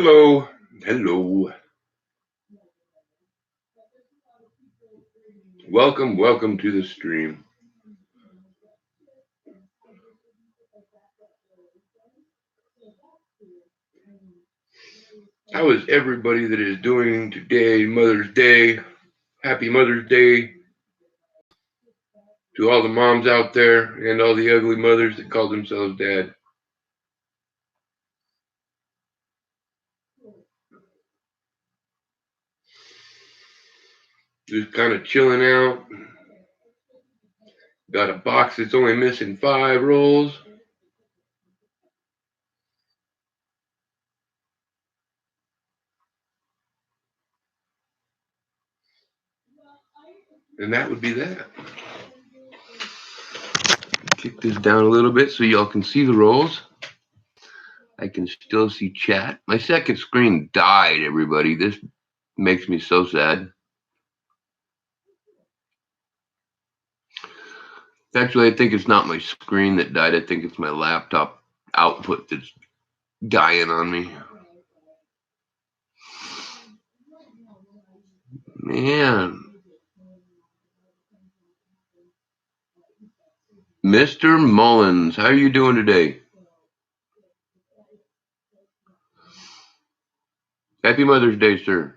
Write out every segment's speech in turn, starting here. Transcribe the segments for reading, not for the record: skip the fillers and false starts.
Hello, hello. Welcome to the stream. How is everybody that is doing today, Mother's Day? Happy Mother's Day to all the moms out there and all the ugly mothers that call themselves dad. Just kind of chilling out. Got a box that's only missing 5 rolls. And that would be that. Kick this down a little bit so y'all can see the rolls. I can still see chat. My second screen died, everybody. This makes me so sad. Actually, I think it's not my screen that died. I think it's my laptop output that's dying on me. Man. Mr. Mullins, how are you doing today? Happy Mother's Day, sir.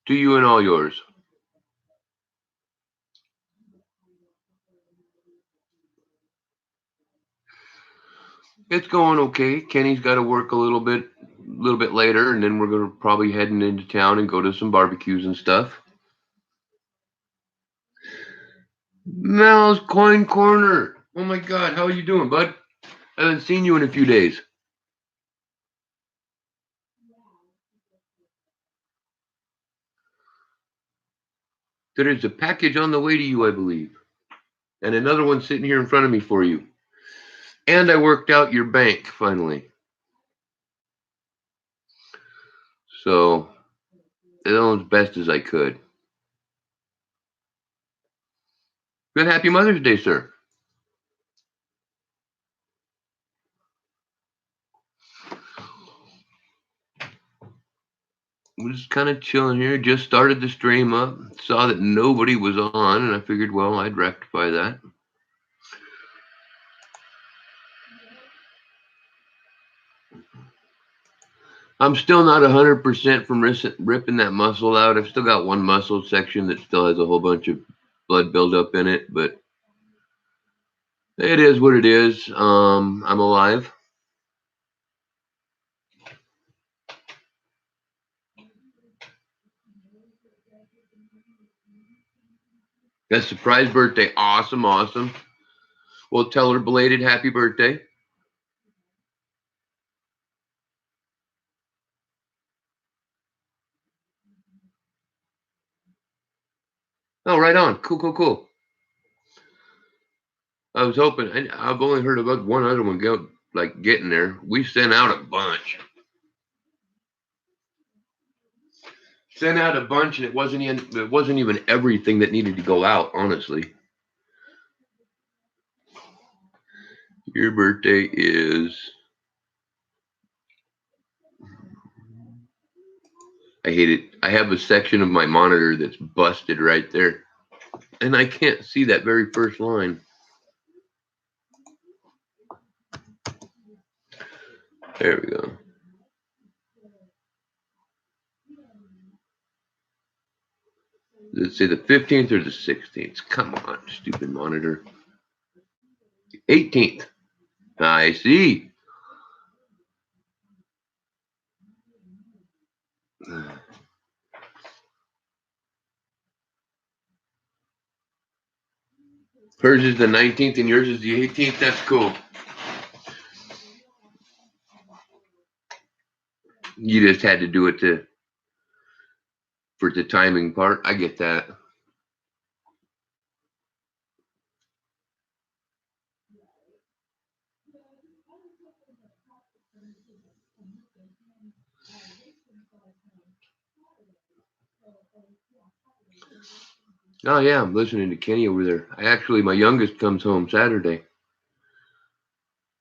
To you and all yours. It's going okay. Kenny's got to work a little bit later, and then we're going to probably heading into town and go to some barbecues and stuff. Mel's Coin Corner. Oh my God, how are you doing, bud? I haven't seen you in a few days. There is a package on the way to you, I believe. And another one sitting here in front of me for you. And I worked out your bank, finally. So, I did as best as I could. Good happy Mother's Day, sir. We're just kind of chilling here. Just started the stream up. Saw that nobody was on, and I figured, well, I'd rectify that. I'm still not 100% from ripping that muscle out. I've still got one muscle section that still has a whole bunch of blood buildup in it, but it is what it is. I'm alive. That surprise birthday. Awesome. Well, tell her belated happy birthday. Oh, right on. Cool. I was hoping. I've only heard about one other one getting there. We sent out a bunch. And it wasn't even everything that needed to go out. Honestly, your birthday is. I hate it. I have a section of my monitor that's busted right there, and I can't see that very first line. There we go. Does it say the 15th or the 16th? Come on, stupid monitor. 18th. I see. Hers is the 19th and yours is the 18th. That's cool. You just had to do it for the timing part. I get that. Oh yeah, I'm listening to Kenny over there. My youngest comes home Saturday.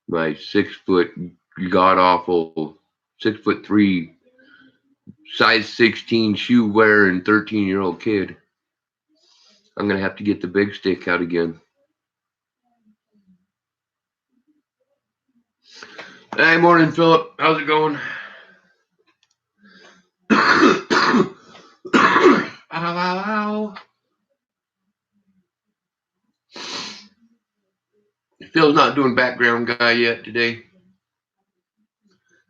My 6 foot god awful 6'3", size 16 shoe wearing 13-year-old kid. I'm gonna have to get the big stick out again. Hey, morning, Philip. How's it going? Ow, ow, ow. Phil's not doing background guy yet today.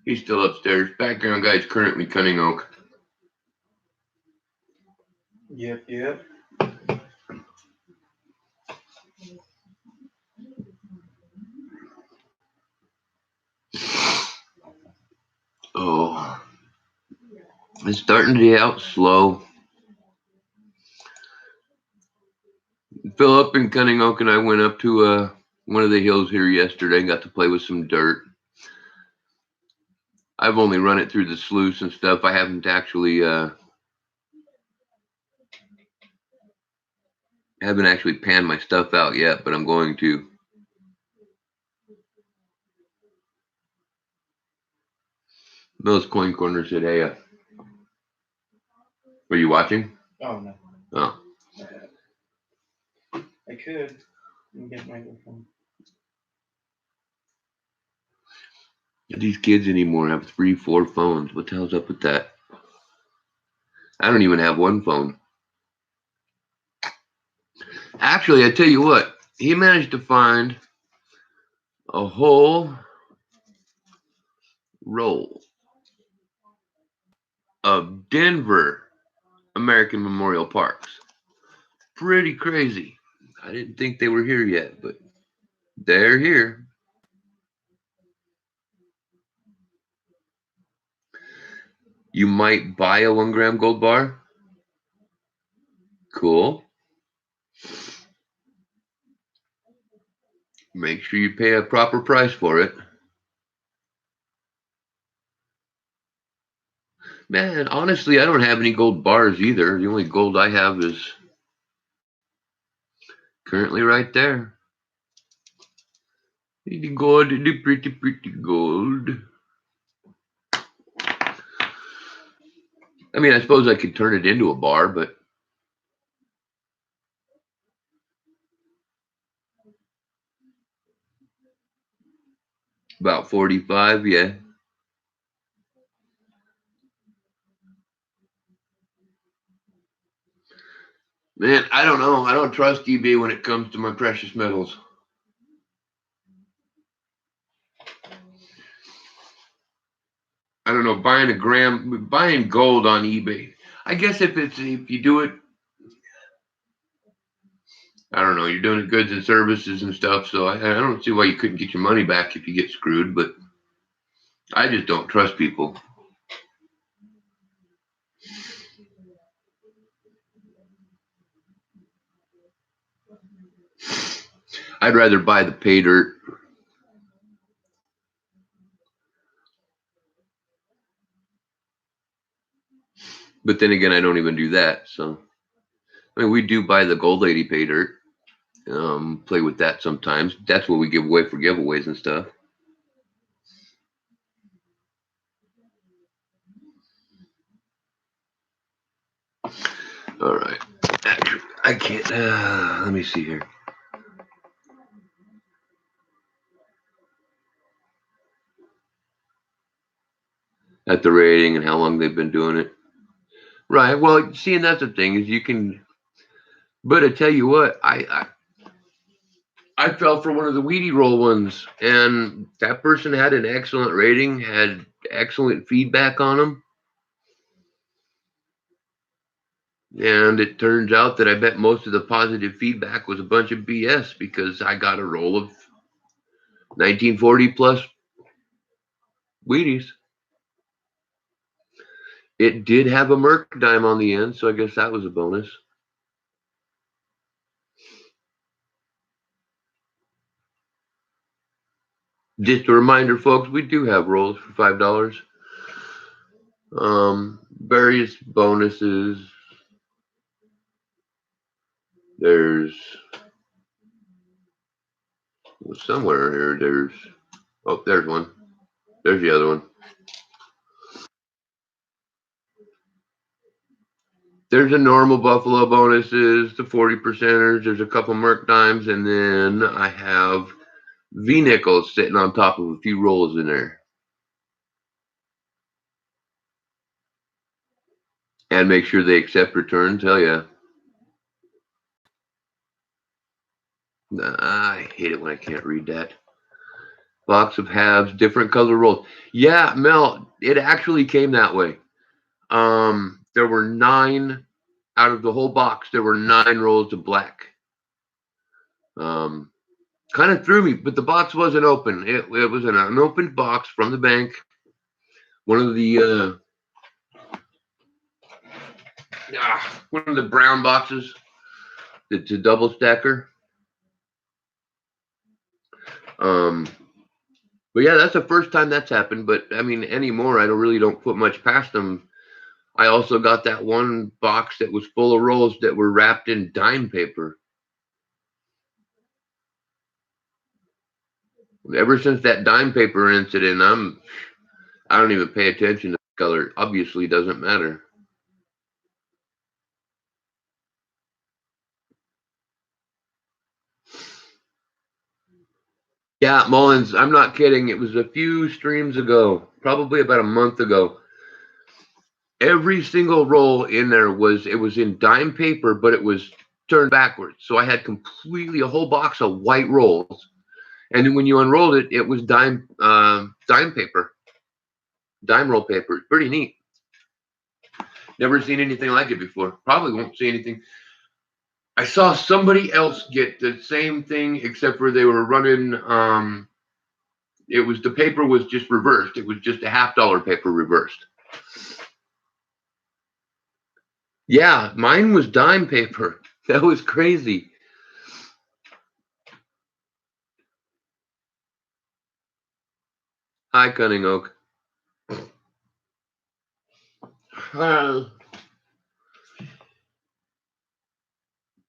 He's still upstairs. Background guy is currently cutting oak. Yep. Oh, it's starting to get out slow. Philip and Cunning Oak and I went up to one of the hills here yesterday and got to play with some dirt. I've only run it through the sluice and stuff. I haven't actually panned my stuff out yet, but I'm going to. Those coin corners said, "Hey, are you watching?" Oh no. Oh. I could. Get my phone. These kids anymore have 3, 4 phones. What the hell's up with that? I don't even have one phone. Actually, I tell you what, he managed to find a whole roll of Denver American Memorial Parks. Pretty crazy. I didn't think they were here yet, but they're here. You might buy a 1-gram gold bar. Cool. Make sure you pay a proper price for it. Man, honestly, I don't have any gold bars either. The only gold I have is currently right there. The gold, the pretty gold. I mean, I suppose I could turn it into a bar, but about 45, yeah. Man, I don't know. I don't trust eBay when it comes to my precious metals. I don't know, buying gold on eBay. I guess if you do it, I don't know, you're doing goods and services and stuff, so I don't see why you couldn't get your money back if you get screwed, but I just don't trust people. I'd rather buy the pay dirt. But then again, I don't even do that, so. I mean, we do buy the Gold Lady pay dirt. Play with that sometimes. That's what we give away for giveaways and stuff. All right. I can't. Let me see here. At the rating and how long they've been doing it. Right. Well, see, and that's the thing is you can. But I tell you what, I fell for one of the Weedy Roll ones, and that person had an excellent rating, had excellent feedback on them. And it turns out that I bet most of the positive feedback was a bunch of BS because I got a roll of 1940 plus Wheaties. It did have a Merc dime on the end, so I guess that was a bonus. Just a reminder, folks, we do have rolls for $5. Various bonuses. There's somewhere here. There's one. There's the other one. There's a normal Buffalo bonuses, the 40%ers. There's a couple Merc dimes, and then I have V-nickels sitting on top of a few rolls in there. And make sure they accept returns. Hell yeah. I hate it when I can't read that. Box of halves, different color rolls. Yeah, Mel, it actually came that way. There were 9 out of the whole box. There were 9 rolls of black. Kind of threw me, but the box wasn't open. It was an unopened box from the bank. One of the brown boxes. It's a double stacker. But yeah, that's the first time that's happened. But I mean, anymore, I really don't put much past them. I also got that one box that was full of rolls that were wrapped in dime paper. Ever since that dime paper incident, I don't even pay attention to the color. Obviously, doesn't matter. Yeah, Mullins, I'm not kidding. It was a few streams ago, probably about a month ago. Every single roll in there was in dime paper, but it was turned backwards. So I had completely a whole box of white rolls, and then when you unrolled it, it was dime paper, dime roll paper. It's pretty neat. Never seen anything like it before. Probably won't see anything. I saw somebody else get the same thing, except for they were running. The paper was just reversed. It was just a $50 paper reversed. Yeah, mine was dime paper. That was crazy. Hi, Cunning Oak.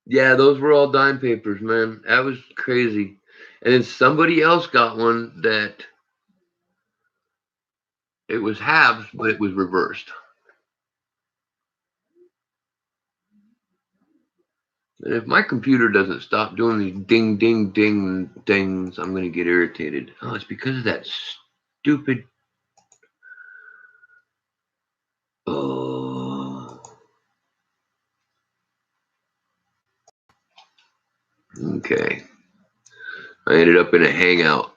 Yeah, those were all dime papers, man. That was crazy. And then somebody else got one that it was halves, but it was reversed. And if my computer doesn't stop doing these ding, ding, ding, dings, I'm going to get irritated. Oh, it's because of that stupid. Oh. Okay. I ended up in a Hangout,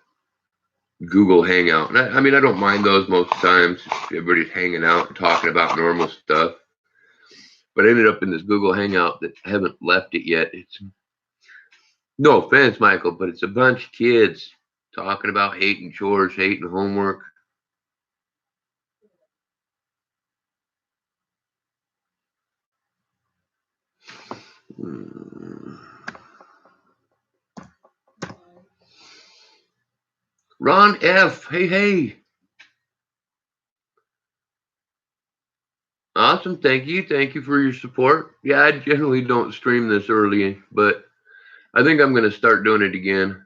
Google Hangout. I mean, I don't mind those most times. Everybody's hanging out and talking about normal stuff. But I ended up in this Google Hangout that I haven't left it yet. It's no offense, Michael, but it's a bunch of kids talking about hating chores, hating homework. Ron F. Hey. Awesome. Thank you. Thank you for your support. Yeah, I generally don't stream this early, but I think I'm going to start doing it again.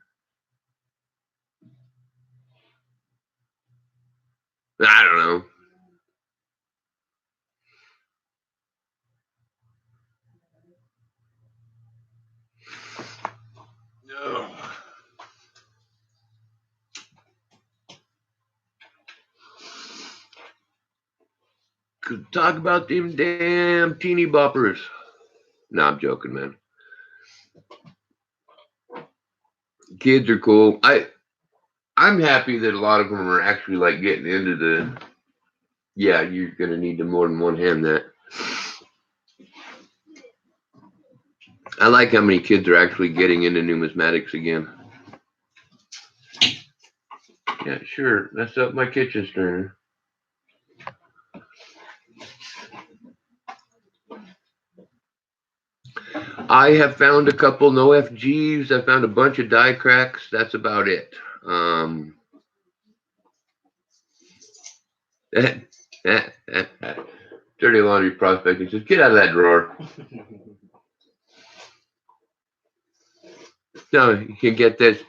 I don't know. Could talk about them damn teeny boppers. No, I'm joking, man. Kids are cool. I'm happy that a lot of them are actually like getting into the. Yeah, you're gonna need to more than one hand that. I like how many kids are actually getting into numismatics again. Yeah, sure. That's up my kitchen strainer. I have found a couple no FGs. I found a bunch of die cracks. That's about it. Dirty laundry prospecting says, get out of that drawer. No, you can get this.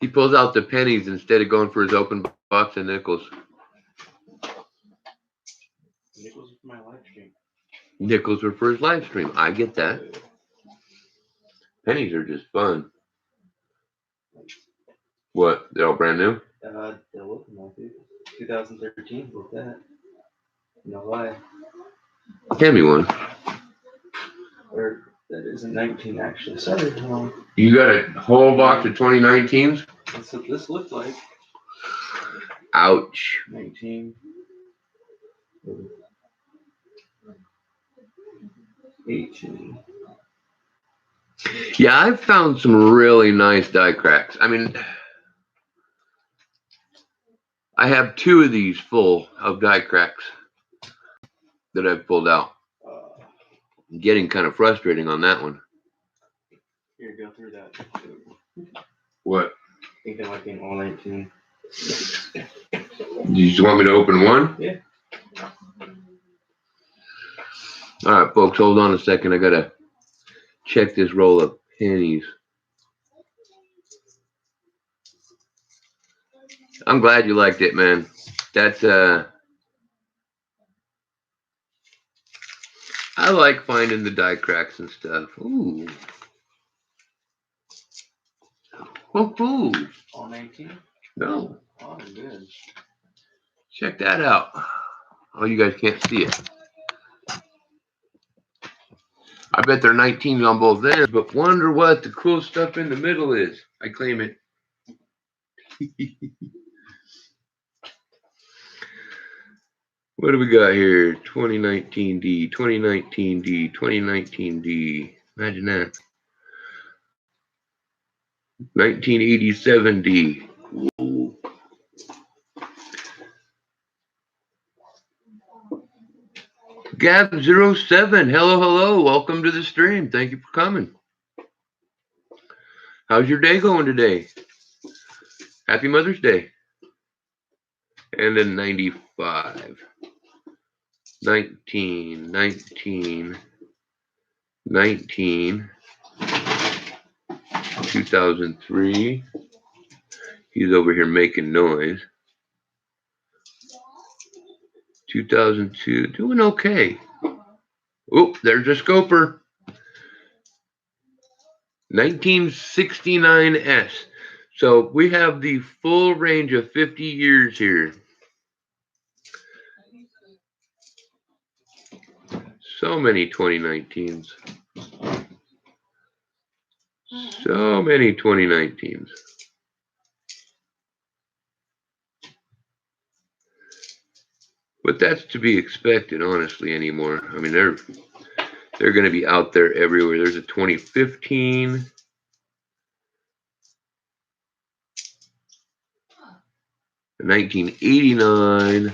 He pulls out the pennies instead of going for his open box of nickels. Nickels for my live stream. Nickels were for his live stream. I get that. Pennies are just fun. What? They're all brand new? They're looking like it. 2013 with that. No lie. Hand me one. Or that isn't 19 actually. Sorry, no. You got a whole box of 2019s? That's what this looked like. Ouch. 19. 18. Yeah, I've found some really nice die cracks. I mean, I have 2 of these full of die cracks that I've pulled out. Getting kind of frustrating on that one. Here, go through that. What? I think that might be an all 19. You just want me to open one? Yeah. All right, folks, hold on a second. I gotta check this roll of pennies. I'm glad you liked it, man. That's I like finding the die cracks and stuff. Ooh. Woohoo. All 19? No. Oh, good. Check that out. Oh, you guys can't see it. I bet they're 19s on both ends, but wonder what the cool stuff in the middle is. I claim it. What do we got here? 2019D, 2019D, 2019D. Imagine that. 1987D. Whoa. Gab07. Hello. Welcome to the stream. Thank you for coming. How's your day going today? Happy Mother's Day. And then 95. 19, 2003. He's over here making noise. 2002, doing okay. Oh, there's a scoper. 1969S. So we have the full range of 50 years here. So many 2019s. So many 2019s. But that's to be expected, honestly, anymore. I mean, they're going to be out there everywhere. There's a 2015. A 1989.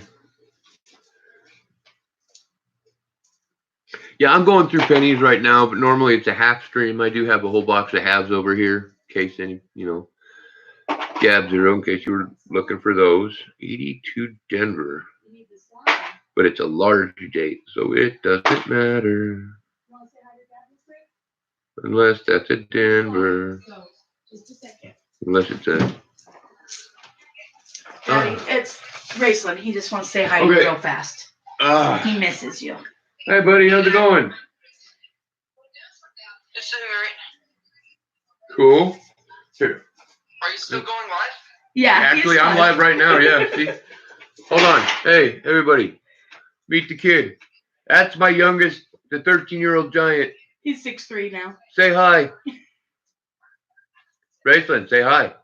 Yeah, I'm going through pennies right now, but normally it's a half stream. I do have a whole box of halves over here, in case any, Gab 0, in case you were looking for those. 82 Denver. But it's a large date, so it doesn't matter. Unless that's a Denver. Unless it's a... Daddy, it's Raceland. He just wants to say hi Okay. real fast. He misses you. Hey, buddy, how's it going? Just sitting right. Cool. Here. Are you still going live? Yeah. Actually, I'm live right now. Yeah. See. Hold on. Hey, everybody. Meet the kid. That's my youngest, the 13-year-old giant. He's 6'3" now. Say hi. Raceland, say hi.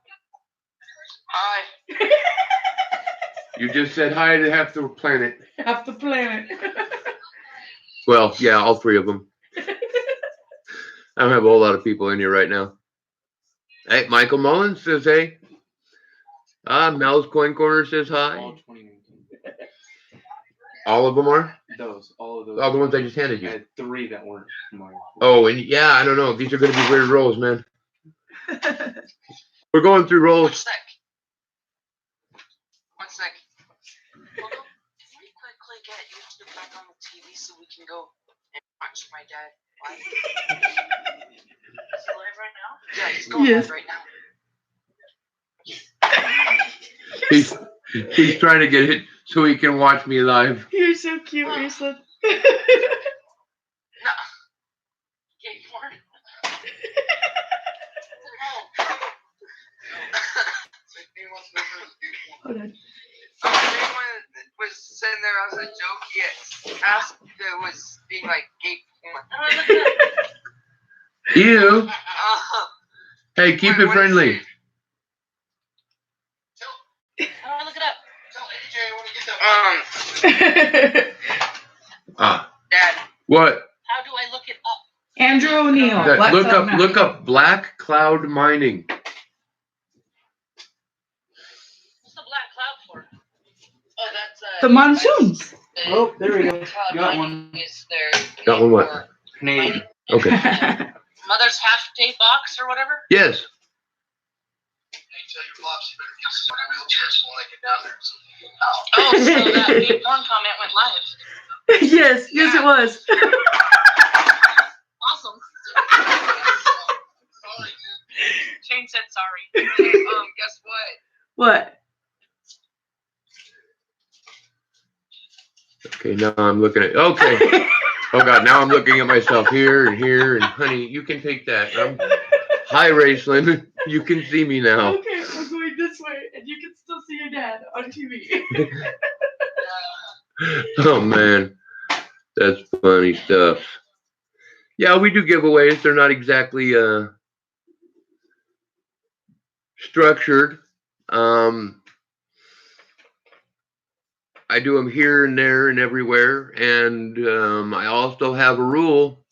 Hi. You just said hi to half the planet. Half the planet. Well, yeah, all 3 of them. I don't have a whole lot of people in here right now. Hey, Michael Mullins says hey. Mel's Coin Corner says hi. All 2019. All of them are? All of those. All the ones I just handed I you. had 3 that weren't mine. Oh, and yeah, I don't know. These are going to be weird rolls, man. We're going through rolls. One sec. We'll go pretty quickly get YouTube back on the TV so we can go and watch my dad live. Is he live right now? Yeah, he's going Yes. live right now. He's trying to get it so he can watch me live. You're so cute, Raceland. No. Gay porn. Hold on. Anyone was sitting there as a joke, he asked if it was being like gay porn. You. Hey, keep it friendly. How do I look it up? Tell AJ I want to get that. Dad, What? how do I look it up? Andrew O'Neill. Black Look Cloud up. Mountain. Look up Black Cloud Mining. What's the black cloud for? Oh, that's The monsoons. Oh, there we go. Cloud Got mining one. is their Got one what? for Canadian. Okay. Mother's half-day box or whatever? Yes. Hey, tell your pops you better get some wheelchairs when I get down there. Oh, so that gay porn comment went live. Yes, it was. Awesome. Sorry, dude. Shane said sorry. Hey, guess what? What? Okay, now I'm looking at. Okay. Oh God, now I'm looking at myself here and here, and honey, you can take that. Hi, Raceland. You can see me now. Okay, we're going this way, and you can still see your dad on TV. Oh man, that's funny stuff. Yeah, we do giveaways. They're not exactly structured. I do them here and there and everywhere, and I also have a rule.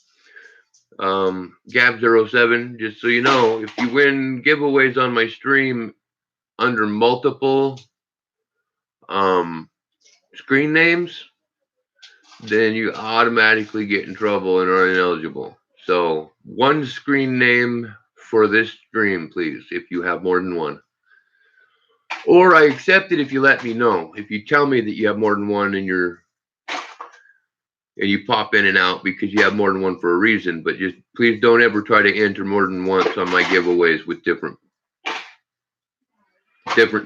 Gab07, just so you know, if you win giveaways on my stream under multiple screen names, then you automatically get in trouble and are ineligible. So one screen name for this stream, please, if you have more than one. Or I accept it if you let me know. If you tell me that you have more than one and you pop in and out because you have more than one for a reason, but just please don't ever try to enter more than once on my giveaways with different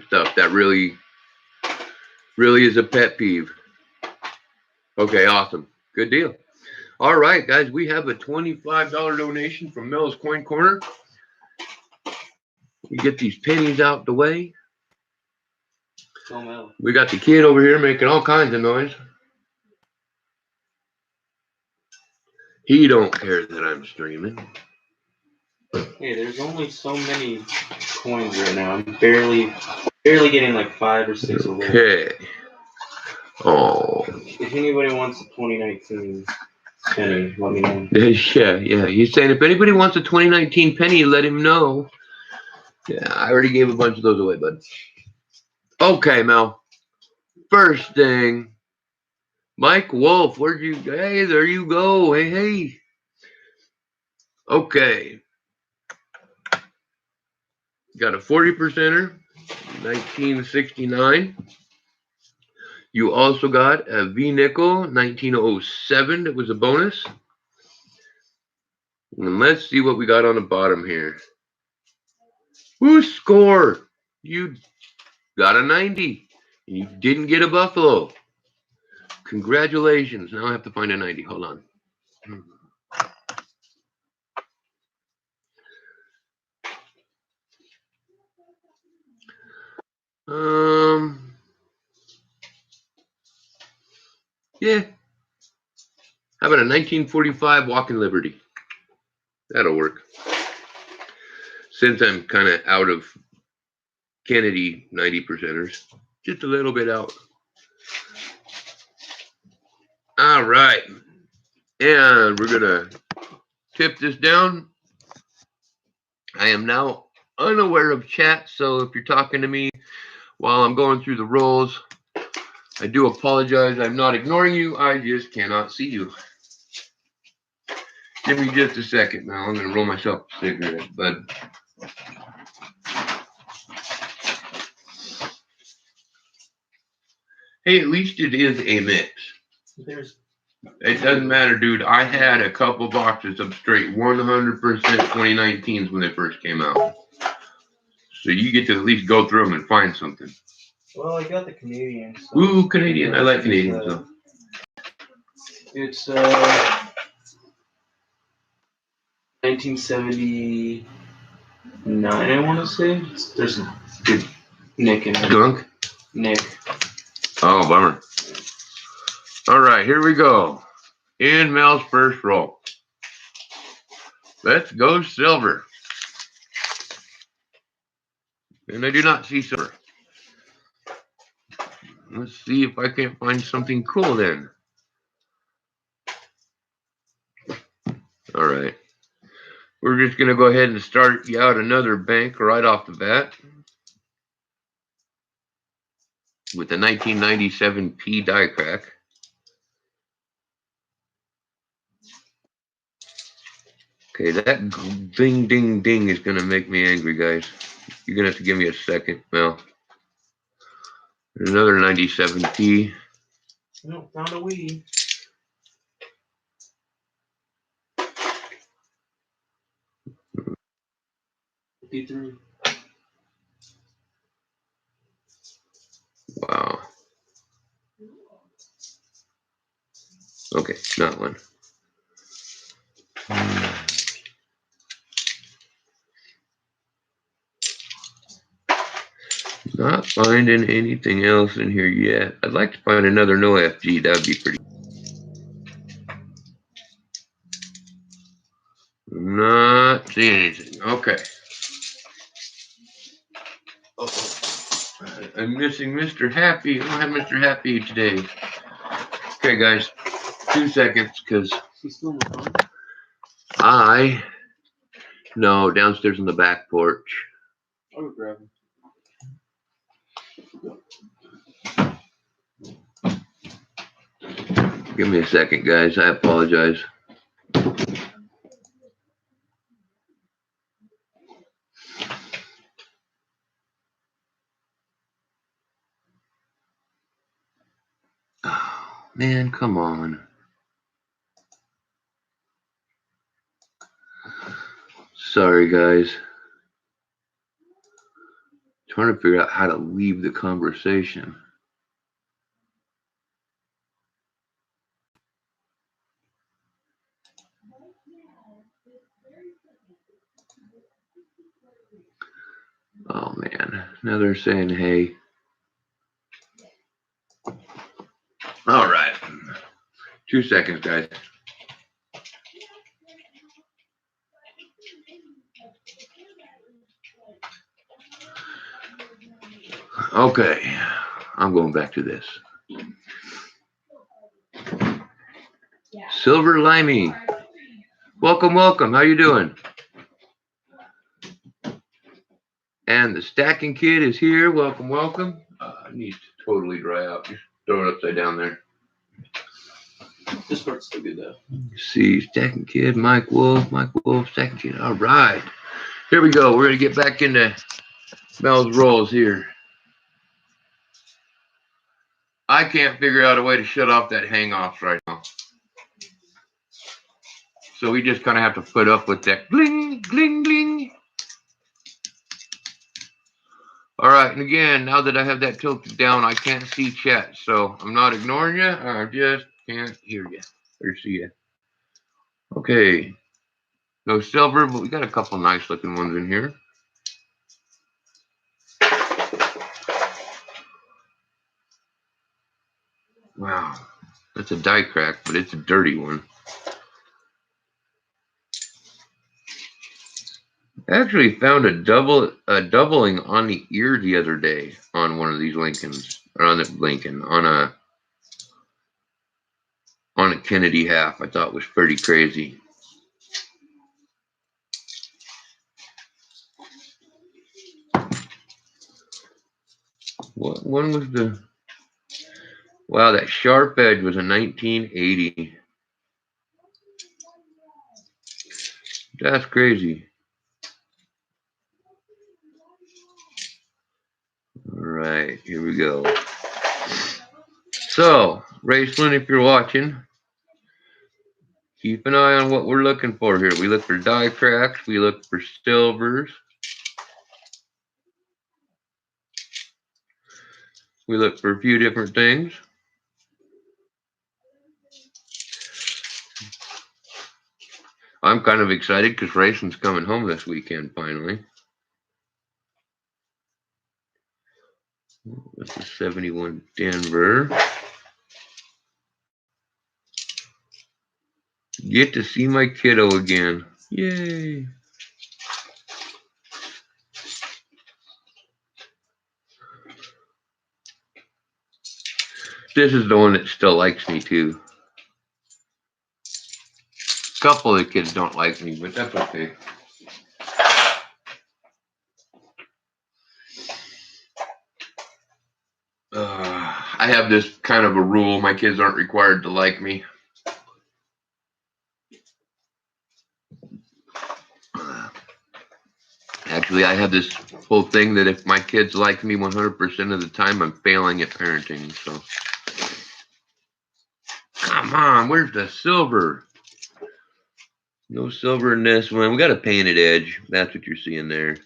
stuff. That really is a pet peeve. Okay, awesome. Good deal. All right, guys, we have a $25 donation from Mel's Coin Corner. We get these pennies out the way. Oh, Mel. We got the kid over here making all kinds of noise. He don't care that I'm streaming. Hey, there's only so many coins right now. I'm barely getting like 5 or 6 away. Okay. Oh. If anybody wants a 2019 penny, let me know. Yeah. He's saying if anybody wants a 2019 penny, let him know. Yeah, I already gave a bunch of those away, bud. Okay, Mel. First thing, Mike Wolf, where'd you? Hey, there you go. Hey. Okay. Got a 40%er, 1969. You also got a V-nickel, 1907. That was a bonus. And let's see what we got on the bottom here. Who scored? You got a 90. And you didn't get a Buffalo. Congratulations. Now I have to find a 90. Hold on. Yeah. How about a 1945 Walking Liberty? That'll work. Since I'm kind of out of Kennedy 90%ers, just a little bit out. All right. And we're going to tip this down. I am now unaware of chat, so if you're talking to me while I'm going through the rolls, I do apologize. I'm not ignoring you. I just cannot see you. Give me just a second now. I'm going to roll myself a cigarette, bud. Hey, at least it is a mix. It doesn't matter, dude. I had a couple boxes of straight 100% 2019s when they first came out. So you get to at least go through them and find something. Well, I got the Canadian. So Ooh, Canadian. I like Canadian. So. It's 1979, I want to say. There's a good Nick in it. Gunk? Nick. Oh, bummer. All right, here we go. In Mel's first roll. Let's go silver. And I do not see silver. Let's see if I can't find something cool then. All right. We're just going to go ahead and start you out another bank right off the bat with the 1997 P die crack. Okay, that ding, ding, ding is going to make me angry, guys. You're going to have to give me a second, Mel. There's another 97P. No, found a Wii. P3. Wow. Okay, not one. Not finding anything else in here yet. I'd like to find another no FG. That would be pretty. Not seeing anything. Okay. I'm missing Mr. Happy. I don't have Mr. Happy today. Okay, guys. 2 seconds, because He's still on the phone. No, downstairs on the back porch. I'll go grab him. Give me a second, guys. I apologize. Oh, man, come on. Sorry, guys. Trying to figure out how to leave the conversation. Oh, man. Now they're saying, hey. All right. 2 seconds, guys. Okay. I'm going back to this. Silver Limey. Welcome, welcome. How you doing? And the stacking kid is here. Welcome, welcome. It needs to totally dry out. Just throw it upside down there. This part's still good though. See, stacking kid, Mike Wolf, stacking kid. All right. Here we go. We're going to get back into Mel's rolls here. I can't figure out a way to shut off that hang-offs right now. So we just kind of have to put up with that bling, bling, bling. All right, and again, now that I have that tilted down, I can't see chat, so I'm not ignoring you. I just can't hear you or see you. Okay. No silver, but we got a couple nice looking ones in here. Wow. That's a die crack, but it's a dirty one. I actually found a doubling on the ear the other day on one of these Lincolns, or on a Kennedy half. I thought was pretty crazy. What one was the? Wow, that sharp edge was a 1980. That's crazy. All right, here we go. So, Raceland, if you're watching, keep an eye on what we're looking for here. We look for die cracks. We look for silvers. We look for a few different things. I'm kind of excited because Rayson's coming home this weekend finally. This is 71 Denver. Get to see my kiddo again. Yay. This is the one that still likes me too. A couple of the kids don't like me, but that's okay. I have this kind of a rule. My kids aren't required to like me. Actually, I have this whole thing that if my kids like me 100% of the time, I'm failing at parenting. So, come on, where's the silver? No silver in this one. We got a painted edge. That's what you're seeing there.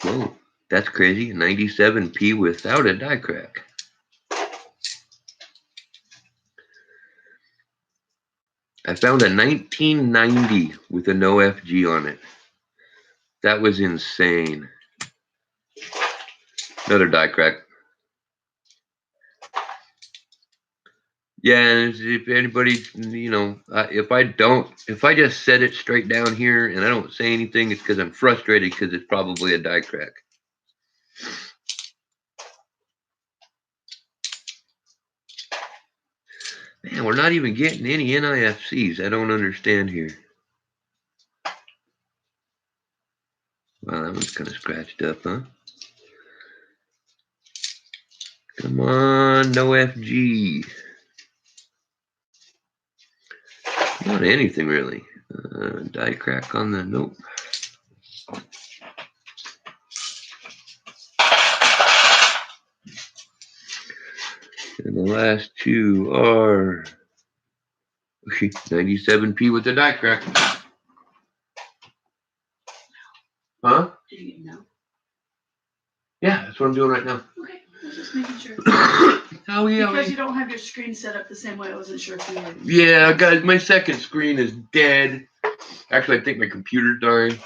Whoa, that's crazy. 97p without a die crack. I found a 1990 with a no FG on it. That was insane. Another die crack. Yeah, and if anybody, you know, if I just set it straight down here and I don't say anything, it's because I'm frustrated because it's probably a die crack. Man, we're not even getting any NIFCs. I don't understand here. Wow, that one's kind of scratched up, huh? Come on, no FG. Not anything really. Die crack on the nope. And the last two are 97p with the die crack. Huh? Did you get no? Yeah, that's what I'm doing right now. Okay, I was just making sure. Oh yeah. Because you don't have your screen set up the same way, I wasn't sure if you were. Yeah, guys, my second screen is dead. Actually, I think my computer's dying.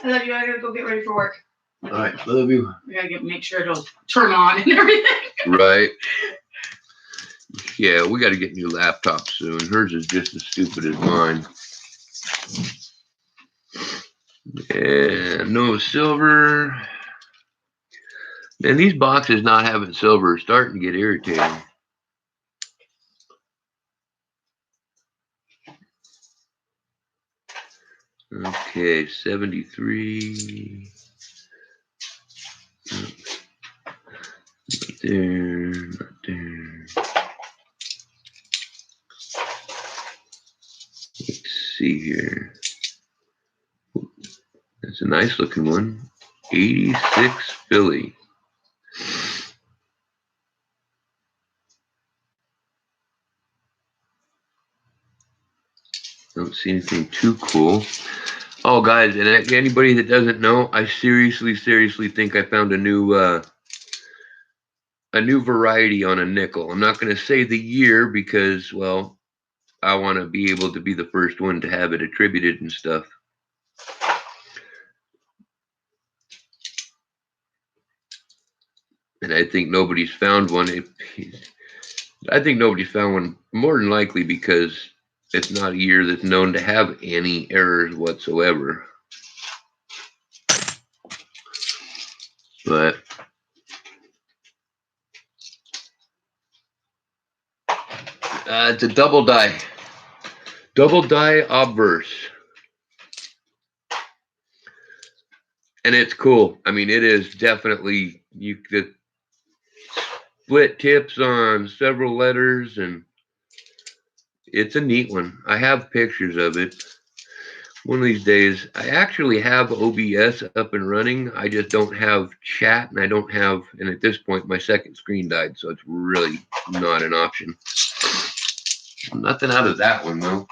I love you. I gotta go get ready for work. All right, love you. We gotta make sure it'll turn on and everything. Right. Yeah, we got to get new laptops soon. Hers is just as stupid as mine. And no silver. And these boxes not having silver are starting to get irritating. Okay, 73. Not there, not there. Let's see here. That's a nice looking one. 86 Philly. Don't see anything too cool. Oh, guys, and anybody that doesn't know, I seriously think I found a new variety on a nickel. I'm not going to say the year because, well, I want to be able to be the first one to have it attributed and stuff. And I think nobody's found one. I think nobody's found one more than likely because it's not a year that's known to have any errors whatsoever. But it's a double die obverse. And it's cool. I mean, it is definitely, you could split tips on several letters, and it's a neat one. I have pictures of it. One of these days, I actually have OBS up and running. I just don't have chat, and I don't have, and at this point, my second screen died, so it's really not an option. Nothing out of that one, though.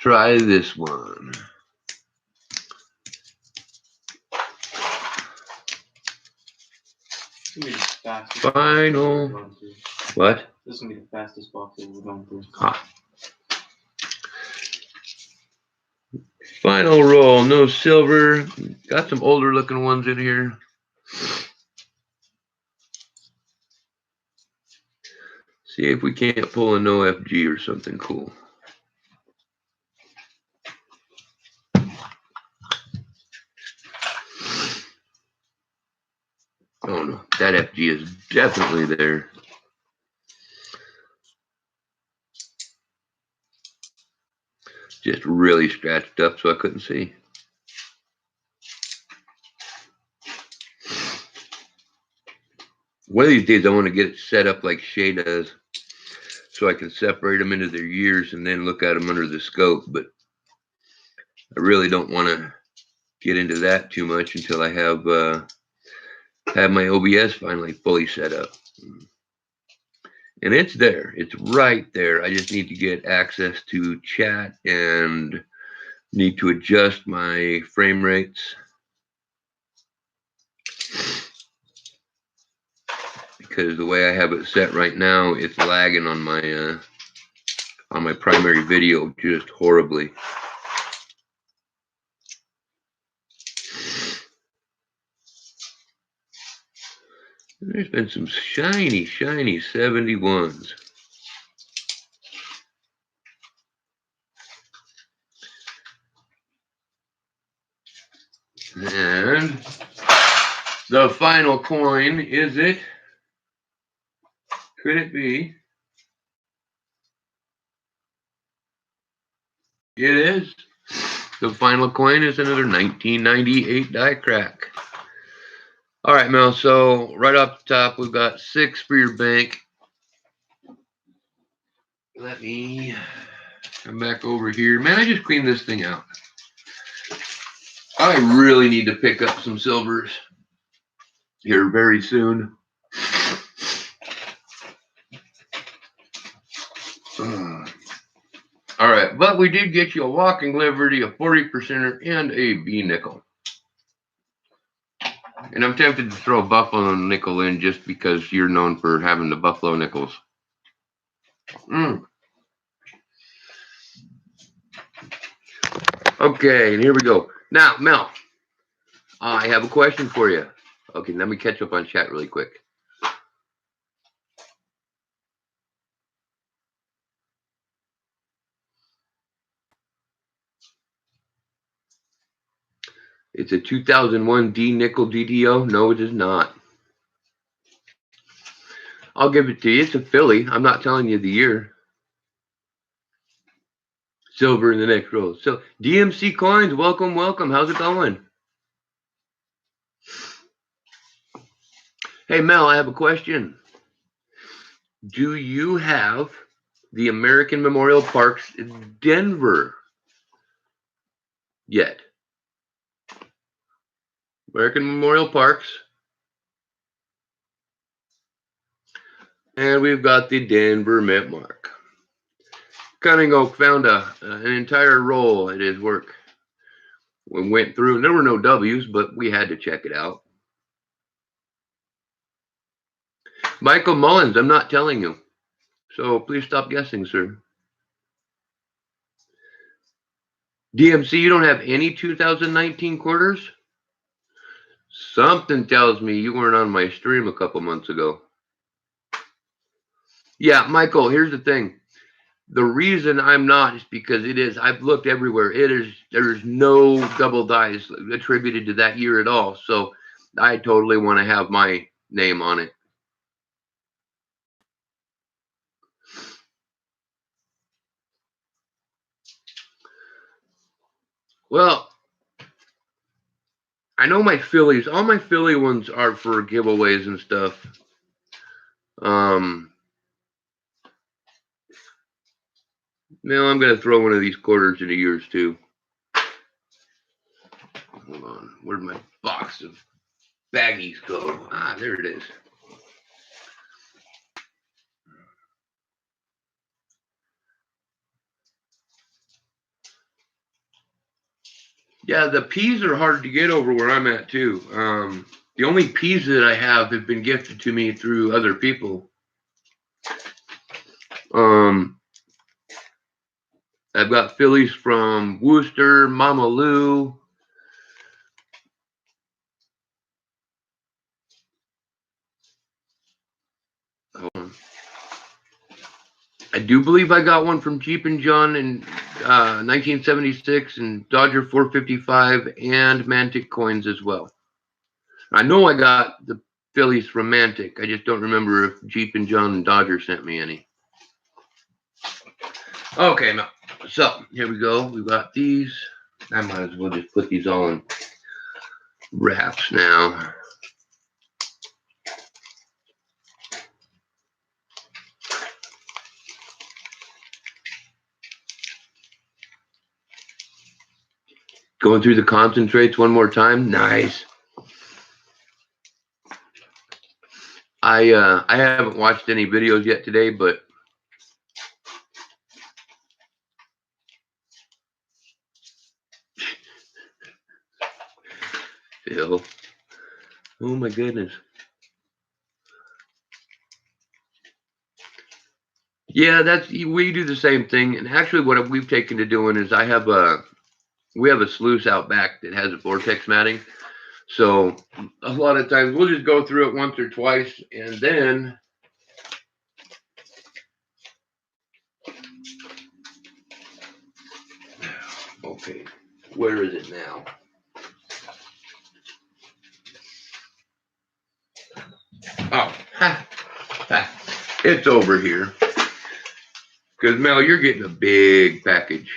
try this one. This is gonna be the fastest Final. box we're going through. What? This is gonna be the fastest box that we're going through. Ah. Final roll, no silver. Got some older looking ones in here. See if we can't pull a no FG or something cool. Oh no, that FG is definitely there. Just really scratched up so I couldn't see. One of these days I want to get it set up like Shay does so I can separate them into their years and then look at them under the scope, but I really don't want to get into that too much until I have my OBS finally fully set up. And it's there. It's right there. I just need to get access to chat and need to adjust my frame rates. Because the way I have it set right now, it's lagging on my primary video just horribly. There's been some shiny 71s. And the final coin, is it? Could it be? It is. The final coin is another 1998 die crack. All right, Mel, so right off the top, we've got 6 for your bank. Let me come back over here. Man, I just cleaned this thing out. I really need to pick up some silvers here very soon. All right, but we did get you a Walking Liberty, a 40%er, and a B nickel. And I'm tempted to throw a Buffalo nickel in just because you're known for having the Buffalo nickels. Okay, and here we go. Now, Mel, I have a question for you. Okay, let me catch up on chat really quick. It's a 2001 D nickel DDO. No, it is not. I'll give it to you. It's a Philly. I'm not telling you the year. Silver in the next row. So DMC Coins, welcome, welcome. How's it going? Hey, Mel, I have a question. Do you have the American Memorial Parks in Denver yet? American Memorial Parks. And we've got the Denver Mint Mark. Cunning Oak found an entire roll at his work. We went through, and there were no W's, but we had to check it out. Michael Mullins, I'm not telling you. So please stop guessing, sir. DMC, you don't have any 2019 quarters? Something tells me you weren't on my stream a couple months ago. Yeah, Michael, here's the thing. The reason I'm not is because I've looked everywhere. There's no double dies attributed to that year at all. So I totally want to have my name on it. Well, I know my Phillies, all my Philly ones are for giveaways and stuff. Now I'm gonna throw one of these quarters into yours too. Hold on, where'd my box of baggies go? Ah, there it is. Yeah, the peas are hard to get over where I'm at too. The only peas that I have been gifted to me through other people. I've got Phillies from Worcester, Mama Lou. I do believe I got one from Jeep and John in 1976 and Dodger 455 and Mantic coins as well. I know I got the Phillies from Mantic. I just don't remember if Jeep and John and Dodger sent me any. Okay, so here we go. We've got these. I might as well just put these all in wraps now. Going through the concentrates one more time. Nice. I haven't watched any videos yet today, but Phil. Oh my goodness. Yeah, we do the same thing. And actually what we've taken to doing is we have a sluice out back that has a vortex matting. So a lot of times we'll just go through it once or twice and then okay, where is it now? Oh, it's over here. Because Mel, you're getting a big package.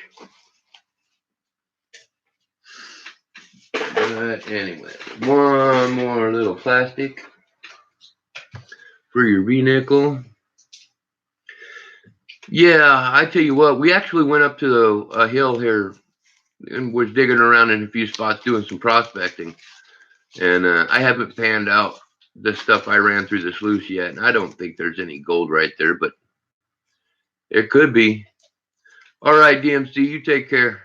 But anyway, one more little plastic for your re-nickel. Yeah, I tell you what, we actually went up to a hill here and was digging around in a few spots doing some prospecting. And I haven't panned out the stuff I ran through the sluice yet. And I don't think there's any gold right there, but it could be. All right, DMC, you take care.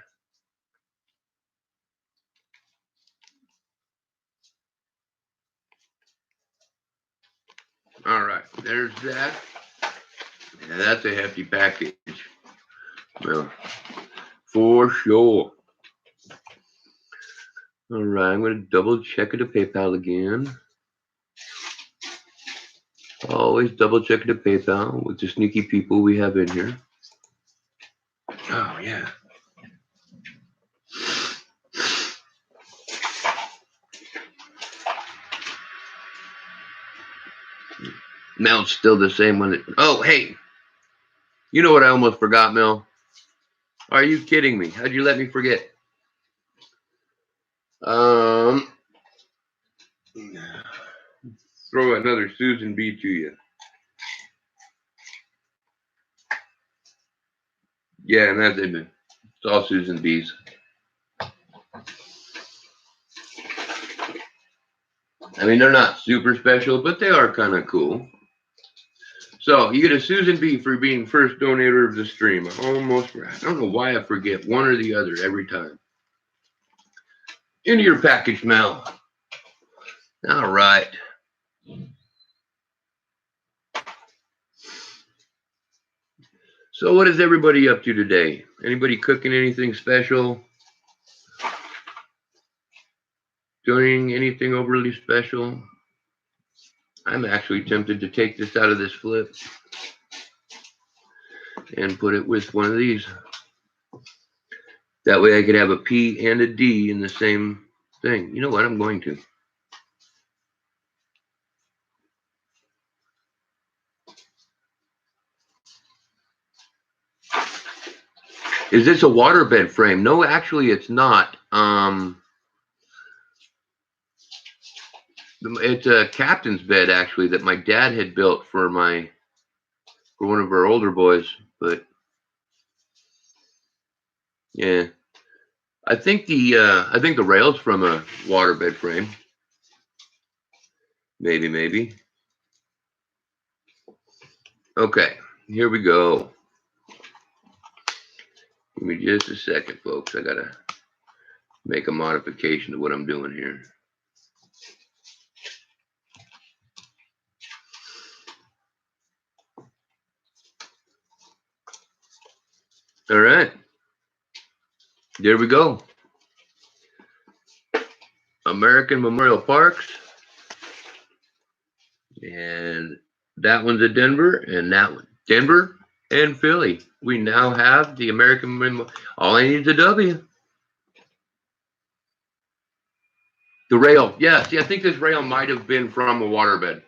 All right, there's that. Yeah, that's a hefty package. Well, for sure. All right, I'm going to double check the PayPal again. Always double check the PayPal with the sneaky people we have in here. Oh, yeah. Mel's still the same one. Oh, hey. You know what I almost forgot, Mel? Are you kidding me? How'd you let me forget? Throw another Susan B to you. Yeah, and that's it. It's all Susan B's. I mean, they're not super special, but they are kind of cool. So you get a Susan B for being first donator of the stream. I don't know why I forget one or the other every time. Into your package, Mel. All right. So what is everybody up to today? Anybody cooking anything special? Doing anything overly special? I'm actually tempted to take this out of this flip and put it with one of these. That way I could have a P and a D in the same thing. You know what? I'm going to. Is this a waterbed frame? No, actually it's not. It's a captain's bed actually that my dad had built for one of our older boys. But yeah, I think the rail's from a waterbed frame. Maybe. Okay, here we go. Give me just a second, folks. I gotta make a modification to what I'm doing here. All right. There we go. American Memorial Parks. And that one's at Denver, and that one. Denver and Philly. We now have the American Memorial. All I need is a W. The rail. Yeah, see, I think this rail might have been from a waterbed.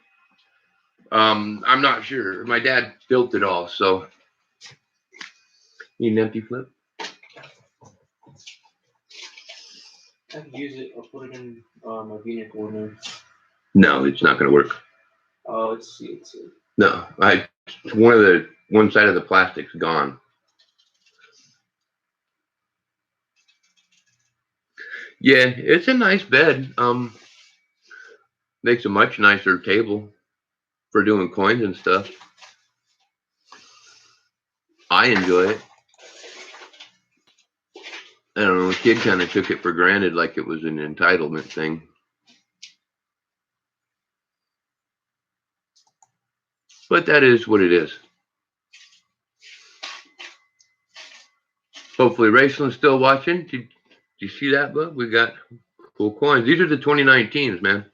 I'm not sure. My dad built it all, so. Need an empty flip? I can use it. I'll put it in my V-neck corner. No, it's not going to work. Oh, let's see. No, one side of the plastic's gone. Yeah, it's a nice bed. Makes a much nicer table for doing coins and stuff. I enjoy it. I don't know, the kid kind of took it for granted like it was an entitlement thing. But that is what it is. Hopefully Raceland's still watching. Did you see that, bud? We got cool coins. These are the 2019s, man.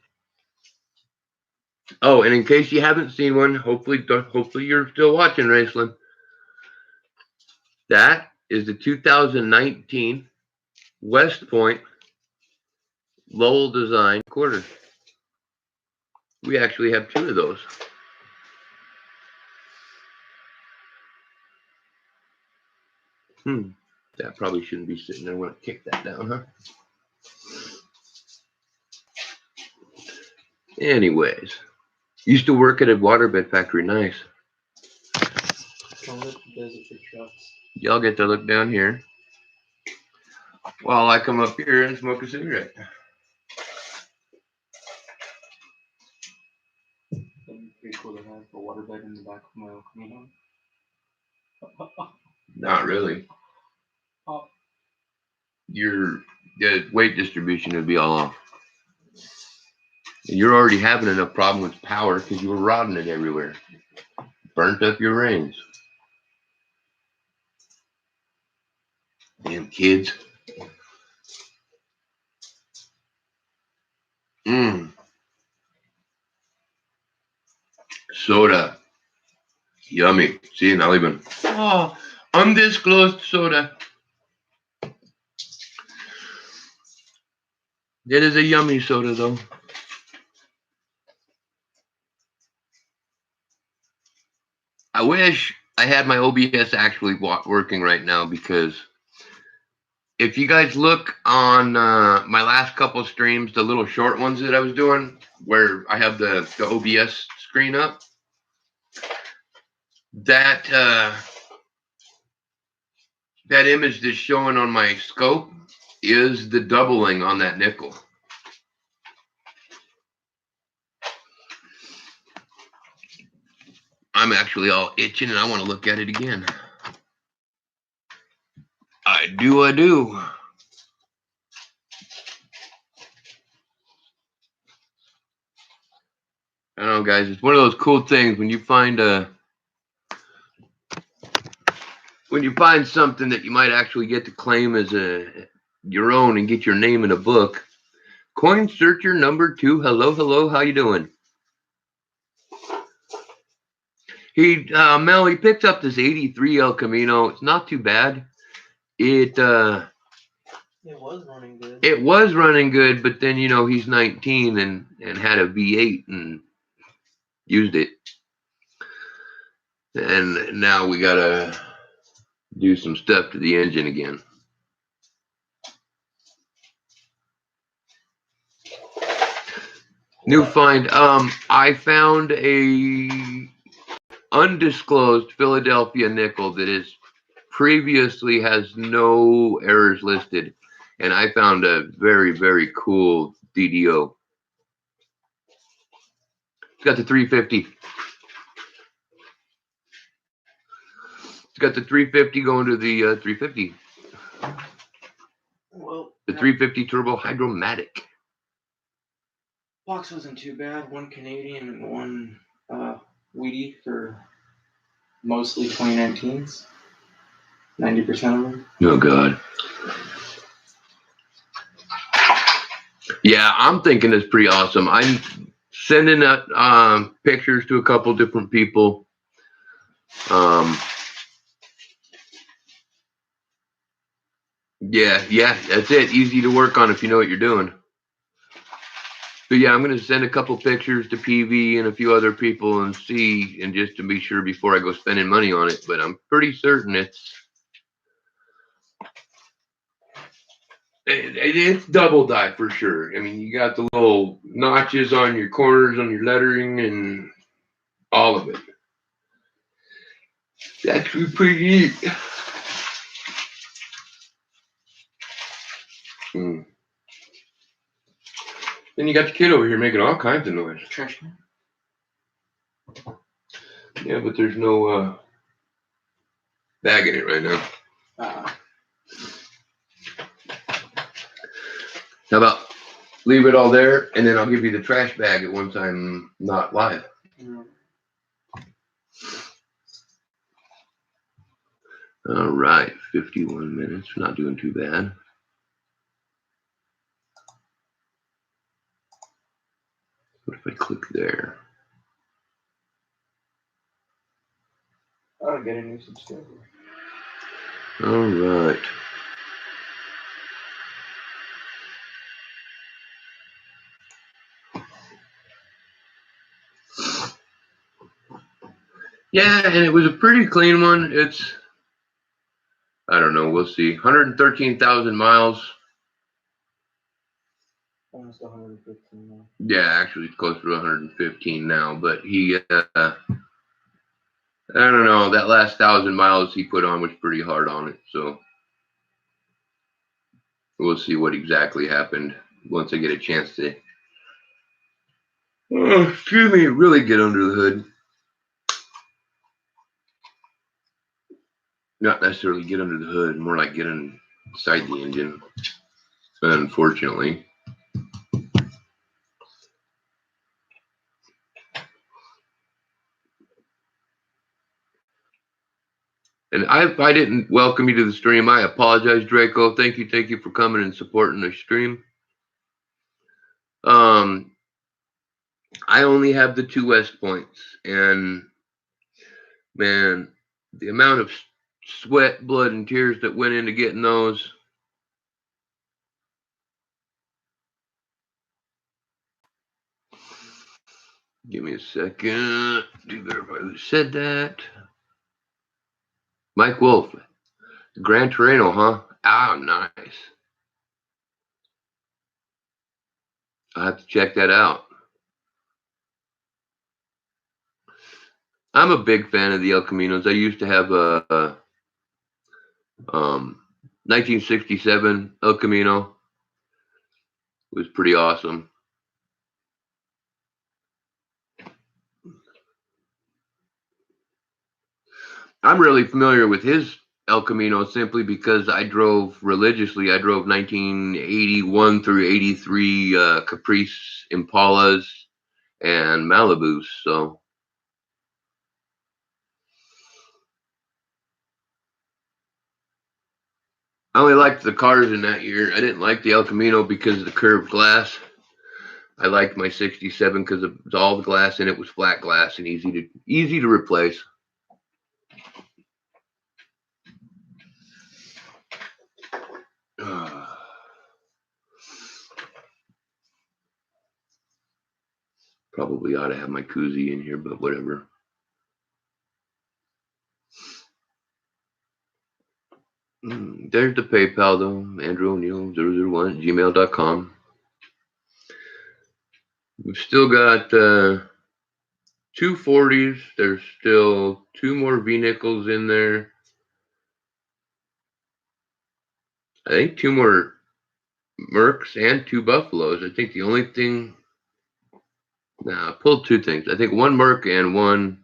Oh, and in case you haven't seen one, hopefully you're still watching, Raceland. That is the 2019 West Point Lowell Design quarter. We actually have two of those. That probably shouldn't be sitting there. I want to kick that down, huh? Anyways, used to work at a waterbed factory. Nice. Y'all get to look down here while I come up here and smoke a cigarette. That'd be pretty cool to have a waterbed in the back of my El Camino. Not really. Your weight distribution would be all off. You're already having enough problem with power because you were rodding it everywhere. Burnt up your reins. Damn kids. Soda. Yummy. See, not even. Oh, undisclosed soda. It is a yummy soda, though. I wish I had my OBS actually working right now, because if you guys look on my last couple streams, the little short ones that I was doing, where I have the OBS screen up, that image that's showing on my scope is the doubling on that nickel. I'm actually all itching and I want to look at it again. I do. I don't know, guys. It's one of those cool things when you find something that you might actually get to claim as your own and get your name in a book. Coin searcher number 2. Hello, hello. How you doing? Mel, he picked up this 83 El Camino. It's not too bad. It was running good. It was running good, but then, he's 19 and had a V8 and used it. And now we got to do some stuff to the engine again. New find. I found a undisclosed Philadelphia nickel that is previously has no errors listed, and I found a very, very cool DDO. It's got the 350. It's got the 350 going to the 350. Well, The 350 Turbo Hydromatic. Box wasn't too bad. One Canadian and one Wheatie for mostly 2019s. 90% of them. Oh, God. Yeah, I'm thinking it's pretty awesome. I'm sending out pictures to a couple different people. Yeah, that's it. Easy to work on if you know what you're doing. But yeah, I'm going to send a couple pictures to PV and a few other people and see, and just to be sure before I go spending money on it. But I'm pretty certain it's double dye for sure. I mean, you got the little notches on your corners on your lettering and all of it. That's pretty neat. Then you got the kid over here making all kinds of noise. Trash can. Yeah, but there's no bag in it right now. How about leave it all there, and then I'll give you the trash bag at once I'm not live. Yeah. All right, 51 minutes. Not doing too bad. What if I click there? I'll get a new subscriber. All right. Yeah, and it was a pretty clean one. It's, I don't know, we'll see. 113,000 miles. Almost 115 now. Yeah, actually it's closer to 115 now, but he, I don't know, that last 1,000 miles he put on was pretty hard on it, so we'll see what exactly happened once I get a chance to, really get under the hood. Not necessarily get under the hood, more like get inside the engine, unfortunately. And if I didn't welcome you to the stream, I apologize, Draco. Thank you for coming and supporting the stream. I only have the 2 West Points, and man, the amount of sweat, blood, and tears that went into getting those. Give me a second to verify who said that. Mike Wolf. Gran Torino, huh? Ah, nice. I'll have to check that out. I'm a big fan of the El Caminos. I used to have a 1967 El Camino. It was pretty awesome. I'm really familiar with his El Camino simply because I drove religiously. I drove 1981 through 83 Caprice Impalas and Malibus. So I only liked the cars in that year. I didn't like the El Camino because of the curved glass. I liked my 67 because all the glass in it was flat glass and easy to replace. Probably ought to have my koozie in here, but whatever. There's the PayPal though, Andrew O'Neill 001 gmail.com. We've still got 2 40s. There's still 2 more V-nickels in there. I think 2 more Mercs and 2 Buffaloes. I think the only thing, I pulled 2 things. I think 1 Merc and 1,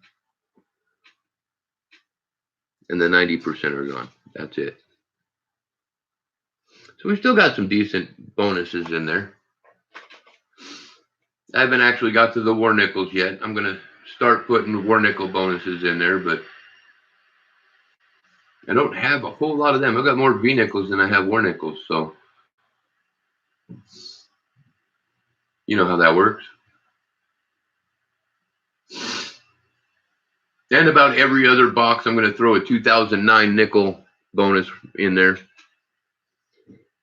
and the 90% are gone. That's it. So we still got some decent bonuses in there. I haven't actually got to the war nickels yet. I'm going to start putting war nickel bonuses in there, but I don't have a whole lot of them. I've got more V nickels than I have war nickels, so you know how that works. And about every other box, I'm going to throw a 2009 nickel bonus in there,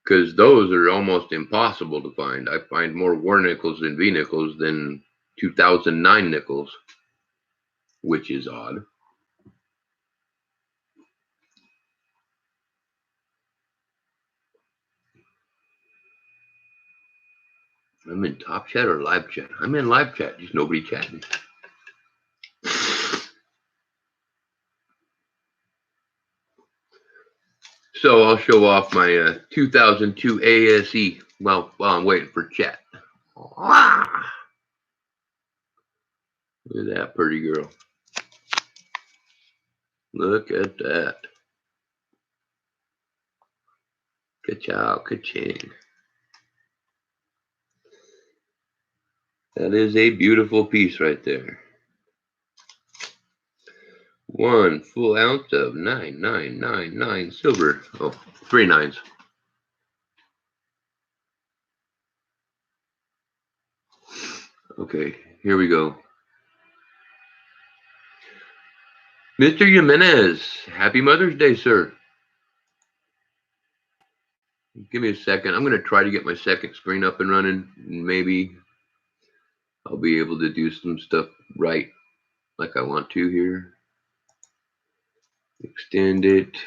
because those are almost impossible to find. I find more war nickels and V nickels than 2009 nickels, which is odd. I'm in top chat or live chat? I'm in live chat, just nobody chatting. So I'll show off my 2002 ASE while I'm waiting for chat. Ah! Look at that pretty girl. Look at that. Ka-chow, ka-ching. That is a beautiful piece right there. 1 full ounce of 9999 silver. Oh, 3 nines. Okay, here we go. Mr. Jimenez, happy Mother's Day, sir. Give me a second. I'm going to try to get my second screen up and running. Maybe I'll be able to do some stuff right like I want to here. Extend it.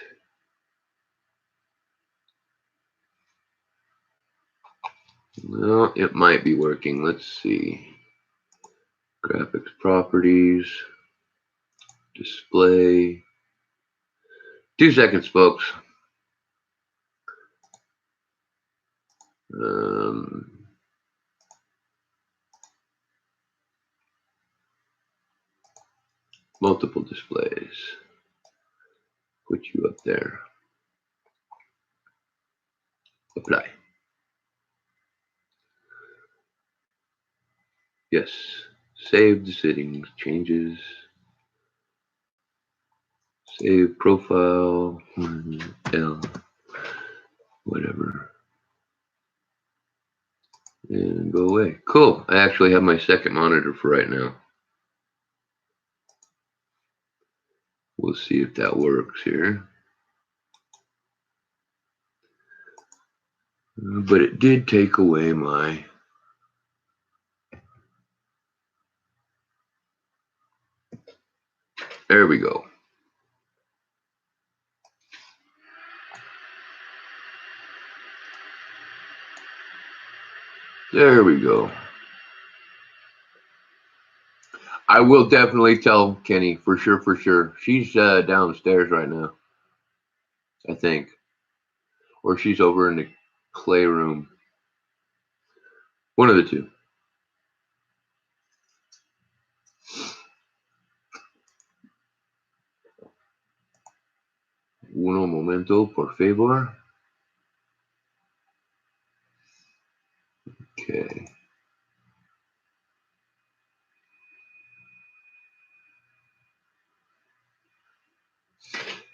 Well, it might be working. Let's see. Graphics properties. Display. 2 seconds, folks. Multiple displays. Put you up there. Apply. Yes. Save the settings. Changes. Save profile. L. Whatever. And go away. Cool. I actually have my second monitor for right now. We'll see if that works here. But it did take away my... There we go. There we go. I will definitely tell Kenny, for sure, for sure. She's downstairs right now, I think. Or she's over in the playroom. One of the two. Uno momento, por favor. Okay.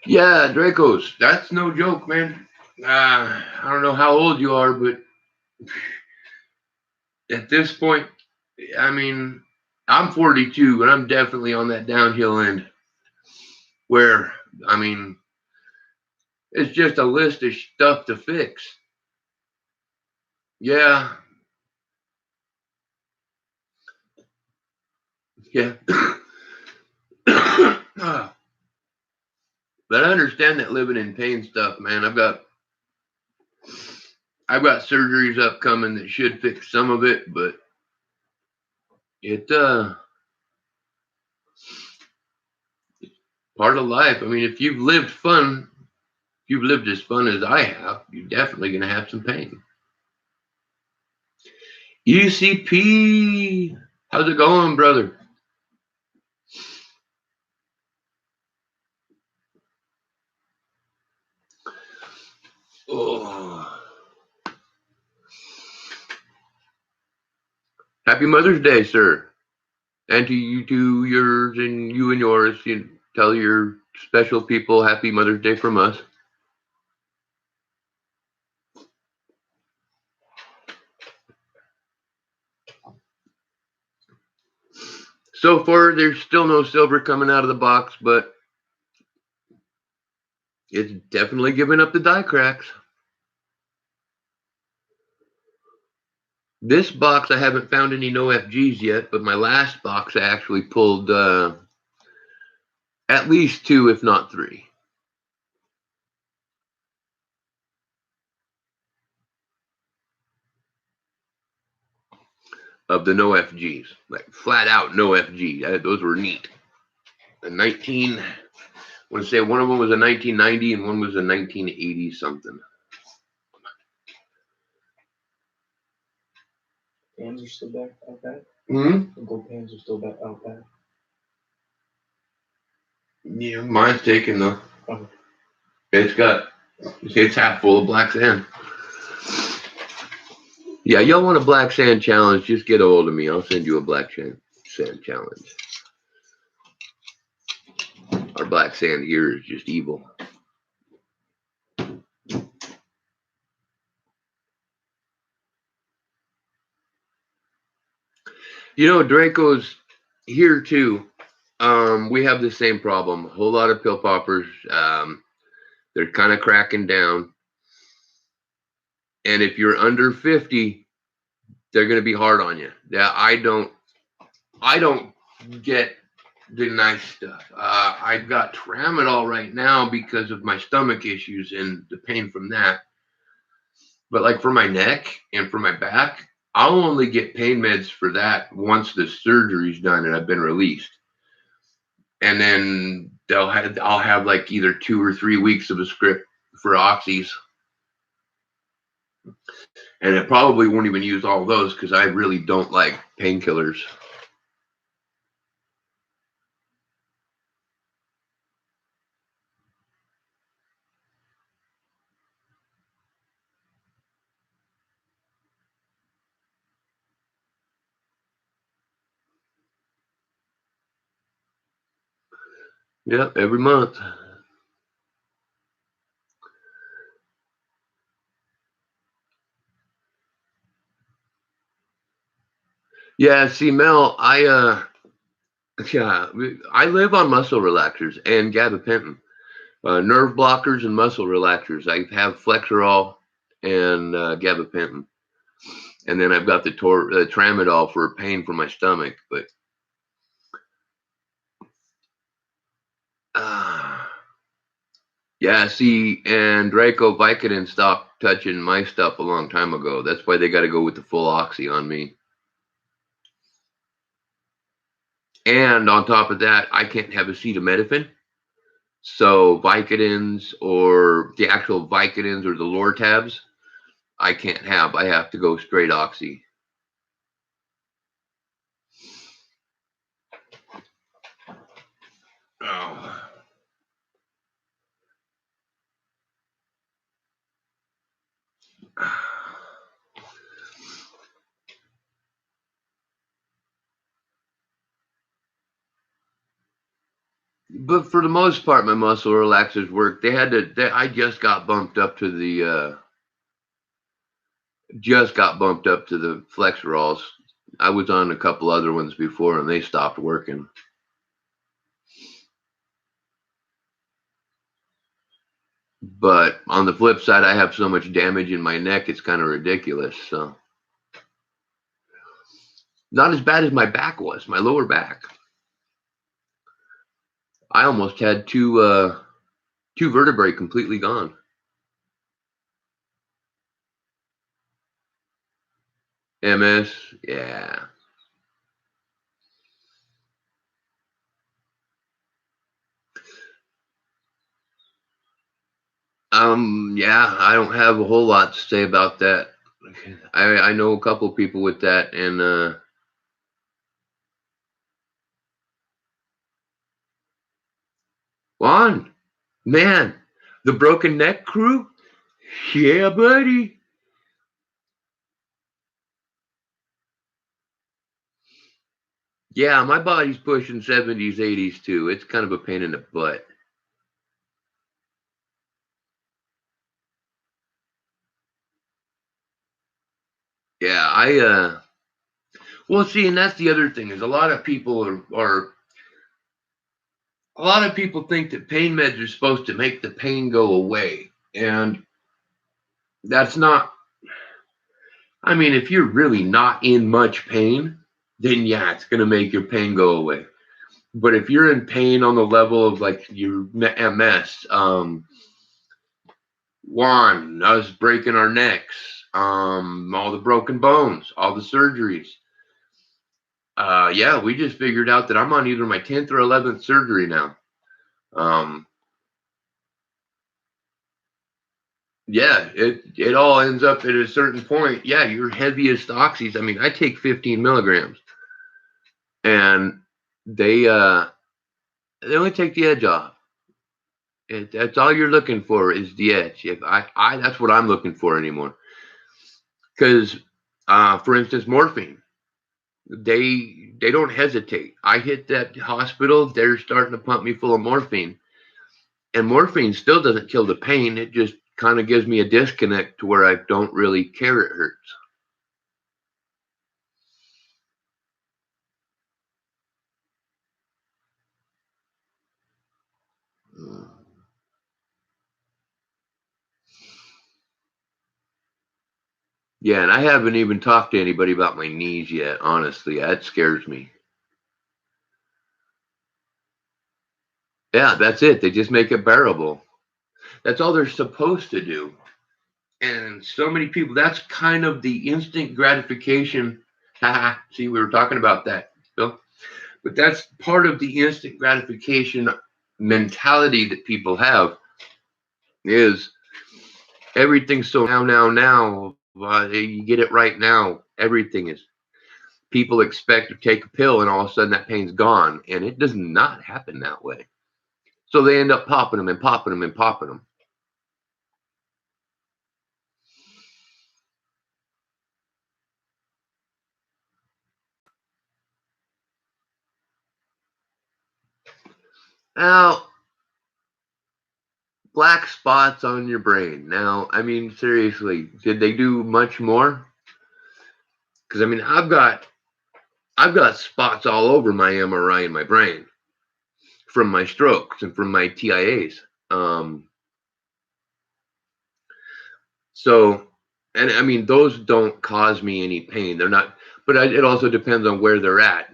Yeah, Dracos, that's no joke, man. I don't know how old you are, but at this point, I mean, I'm 42, and I'm definitely on that downhill end where, I mean, it's just a list of stuff to fix. Yeah. Yeah. But I understand that living in pain stuff, man. I've got surgeries upcoming that should fix some of it, but it part of life. I mean, if you've lived as fun as I have, you're definitely gonna have some pain. UCP, how's it going, brother? Oh. Happy Mother's Day, sir. And to you, to yours, and you and yours. You tell your special people Happy Mother's Day from us. So far, there's still no silver coming out of the box, but it's definitely giving up the die cracks. This box, I haven't found any no FGs yet, but my last box, I actually pulled at least 2, if not 3. Of the no FGs, like flat out no FG. Those were neat. The 19, I want to say one of them was a 1990 and one was a 1980 something. Pans are still back out back. Hmm. The gold pans are still back out back. Yeah, mine's taken though. Okay. It's half full of black sand. Yeah, y'all want a black sand challenge? Just get a hold of me. I'll send you a black sand challenge. Our black sand here is just evil. You know, Draco's here too. We have the same problem. A whole lot of pill poppers. They're kind of cracking down. And if you're under 50, they're going to be hard on you. Yeah, I don't get the nice stuff. I've got tramadol right now because of my stomach issues and the pain from that. But like for my neck and for my back, I'll only get pain meds for that once the surgery's done and I've been released. And then I'll have like either 2 or 3 weeks of a script for oxys. And it probably won't even use all those because I really don't like painkillers. Yeah, every month. Yeah, see, Mel, I live on muscle relaxers and gabapentin, nerve blockers and muscle relaxers. I have Flexerol and gabapentin, and then I've got the tramadol for pain for my stomach. But yeah, see, and Draco Vicodin stopped touching my stuff a long time ago. That's why they got to go with the full oxy on me. And on top of that, I can't have acetaminophen. So Vicodins or the actual Vicodins or the Lortabs, I can't have. I have to go straight oxy. Oh. But for the most part, my muscle relaxers work. I just got bumped up to the Flexerols. I was on a couple other ones before, and they stopped working. But on the flip side, I have so much damage in my neck, it's kind of ridiculous. So not as bad as my back was, my lower back. I almost had two vertebrae completely gone. MS, yeah. Yeah, I don't have a whole lot to say about that. I know a couple people with that, and Juan, man, the broken neck crew, yeah, buddy. Yeah, my body's pushing 70s, 80s too. It's kind of a pain in the butt. Yeah, well, see, and that's the other thing is a lot of people are a lot of people think that pain meds are supposed to make the pain go away. And that's not, I mean, if you're really not in much pain, then yeah, it's going to make your pain go away. But if you're in pain on the level of like your MS, us breaking our necks, all the broken bones, all the surgeries. Yeah, we just figured out that I'm on either my 10th or 11th surgery now. Yeah, it all ends up at a certain point. Yeah, your heaviest oxys. I mean, I take 15 milligrams, and they only take the edge off. That's all you're looking for is the edge. If I that's what I'm looking for anymore. Because, for instance, morphine. They don't hesitate. I hit that hospital. They're starting to pump me full of morphine, and morphine still doesn't kill the pain. It just kind of gives me a disconnect to where I don't really care it hurts. Yeah, and I haven't even talked to anybody about my knees yet. Honestly, that scares me. Yeah, that's it. They just make it bearable. That's all they're supposed to do. And so many people, that's kind of the instant gratification. Haha, see, we were talking about that, Bill. But that's part of the instant gratification mentality that people have is everything's so now. You get it right now. Everything is. People expect to take a pill and all of a sudden that pain's gone. And it does not happen that way. So they end up popping them and popping them and popping them. Now, black spots on your brain. Now, I mean, seriously, did they do much more? Because I mean, I've got spots all over my MRI in my brain from my strokes and from my TIAs. So, and I mean, those don't cause me any pain. They're not, but it also depends on where they're at.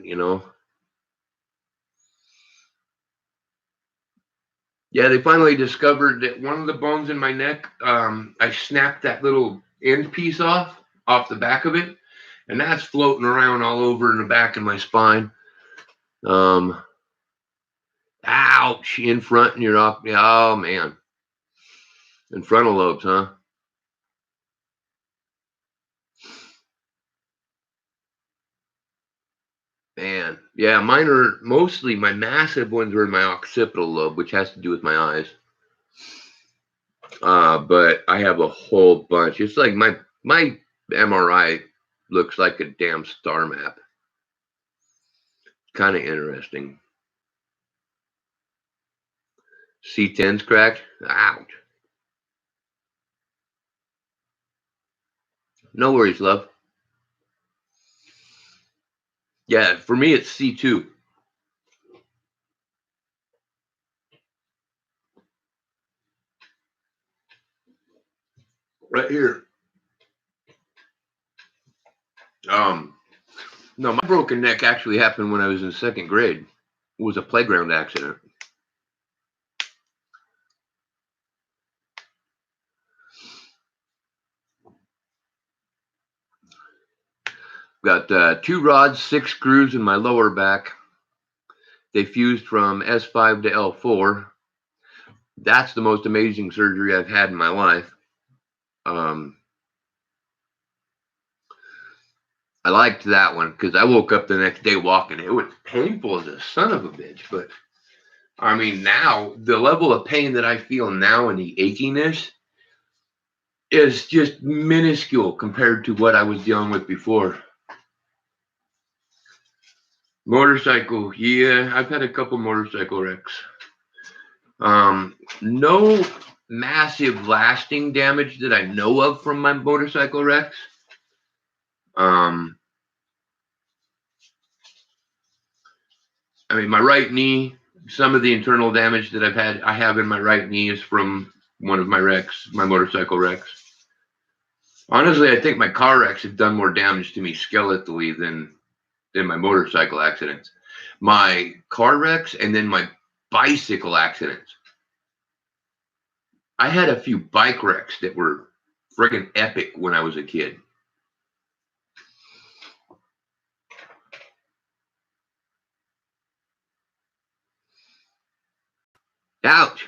Yeah, they finally discovered that one of the bones in my neck, I snapped that little end piece off the back of it, and that's floating around all over in the back of my spine. Um, Ouch, in front and you're off. Oh man, in frontal lobes, huh? Man, yeah, mine are mostly my massive ones are in my occipital lobe, which has to do with my eyes. But I have a whole bunch. It's like my MRI looks like a damn star map. Kind of interesting. C10's cracked. Ouch. No worries, love. Yeah, for me it's C2. Right here. No, my broken neck actually happened when I was in second grade. It was a playground accident. Got 2 rods, 6 screws in my lower back. They fused from S5 to L4. That's the most amazing surgery I've had in my life. I liked that one because I woke up the next day walking. It was painful as a son of a bitch. But I mean, now the level of pain that I feel now and the achiness is just minuscule compared to what I was dealing with before. Motorcycle, yeah, I've had a couple motorcycle wrecks. No massive lasting damage that I know of from my motorcycle wrecks. I mean, my right knee, some of the internal damage that I have in my right knee is from one of my wrecks, my motorcycle wrecks. Honestly, I think my car wrecks have done more damage to me skeletally than my motorcycle accidents. My car wrecks and then my bicycle accidents. I had a few bike wrecks that were friggin' epic when I was a kid. Ouch.